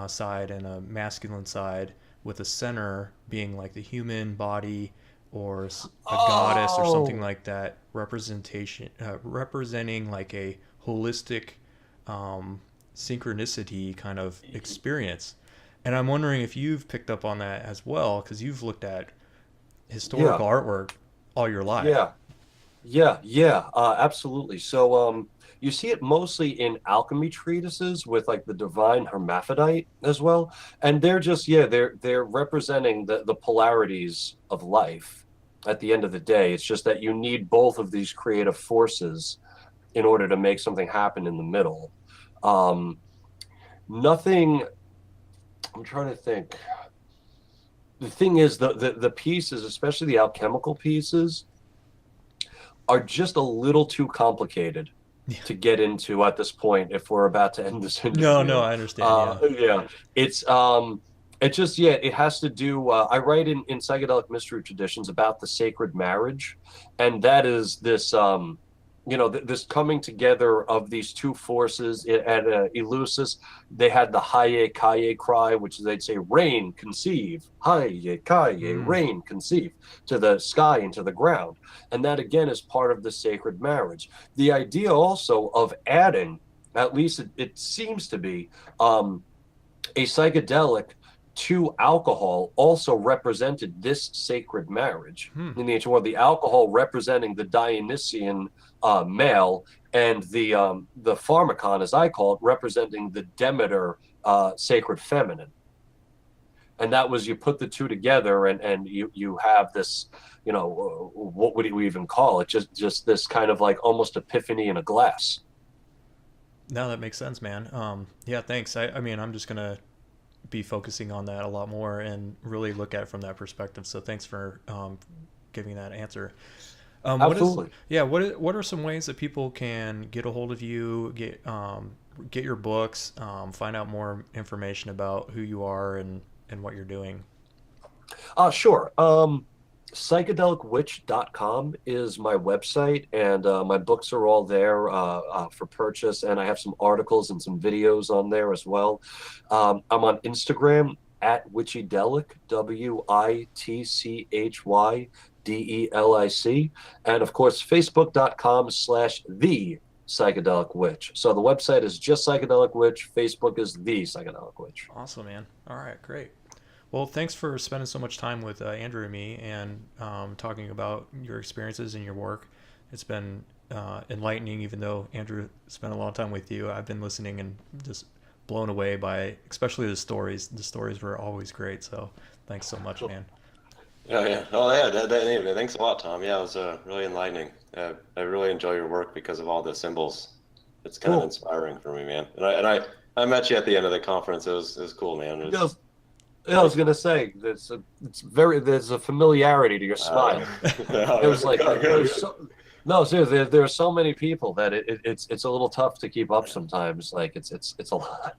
side and a masculine side, with the center being like the human body or a goddess or something Oh, like that, representation representing like a holistic um, synchronicity kind of experience. And I'm wondering if you've picked up on that as well, because you've looked at yeah, historical artwork all your life. yeah. Absolutely. So, you see it mostly in alchemy treatises with like the divine hermaphrodite as well, and they're just they're representing the polarities of life. At the end of the day, it's just that you need both of these creative forces in order to make something happen in the middle. Um, Nothing. I'm trying to think. The thing is, the pieces, especially the alchemical pieces, are just a little too complicated Yeah. to get into at this point if we're about to end this No, no, interview. I understand. Yeah. Yeah, it's it just it has to do. I write in psychedelic mystery traditions about the sacred marriage, and that is this this coming together of these two forces at Eleusis. They had the Haye Kaye cry, which they'd say rain conceive, Haye Kaye Mm. rain conceive, to the sky and to the ground, and that again is part of the sacred marriage. The idea also of adding, at least it seems to be, a psychedelic to alcohol also represented this sacred marriage Hmm. in the ancient world. The alcohol representing the Dionysian male, and the pharmacon, as I call it, representing the Demeter sacred feminine. And that was, you put the two together, and you have this, what would we even call it? Just this kind of like almost epiphany in a glass. No, that makes sense, man. Yeah, thanks. I mean, I'm just gonna be focusing on that a lot more and really look at it from that perspective. So thanks for giving that answer. What is Absolutely. yeah? What are some ways that people can get a hold of you, get your books, find out more information about who you are and what you're doing? Sure. Psychedelicwitch.com is my website, and my books are all there for purchase, and I have some articles and some videos on there as well. I'm on Instagram at Witchydelic, WITCHYDELIC, and of course, Facebook.com/The Psychedelic Witch. So the website is just Psychedelic Witch, Facebook is The Psychedelic Witch. Awesome, man. All right, great. Well, thanks for spending so much time with Andrew and me and talking about your experiences and your work. It's been enlightening, even though Andrew spent a lot of time with you. I've been listening and just blown away by, especially the stories. The stories were always great. So thanks so much, man. Oh yeah. Oh yeah. Anyway, thanks a lot, Tom. Yeah, it was really enlightening. I really enjoy your work because of all the symbols. It's kind of Cool. inspiring for me, man. And I met you at the end of the conference. It was cool, man. It was, Yeah, I was gonna say there's a familiarity to your smile. There's like there's so, no seriously there are so many people that it's a little tough to keep up sometimes. Like it's a lot.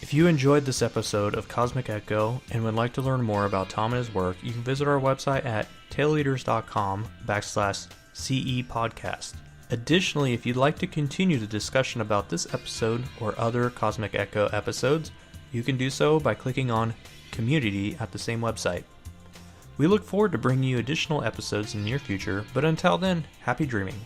If you enjoyed this episode of Cosmic Echo and would like to learn more about Tom and his work, you can visit our website at taileaters.com/CE podcast. Additionally, if you'd like to continue the discussion about this episode or other Cosmic Echo episodes, you can do so by clicking on Community at the same website. We look forward to bringing you additional episodes in the near future, but until then, happy dreaming.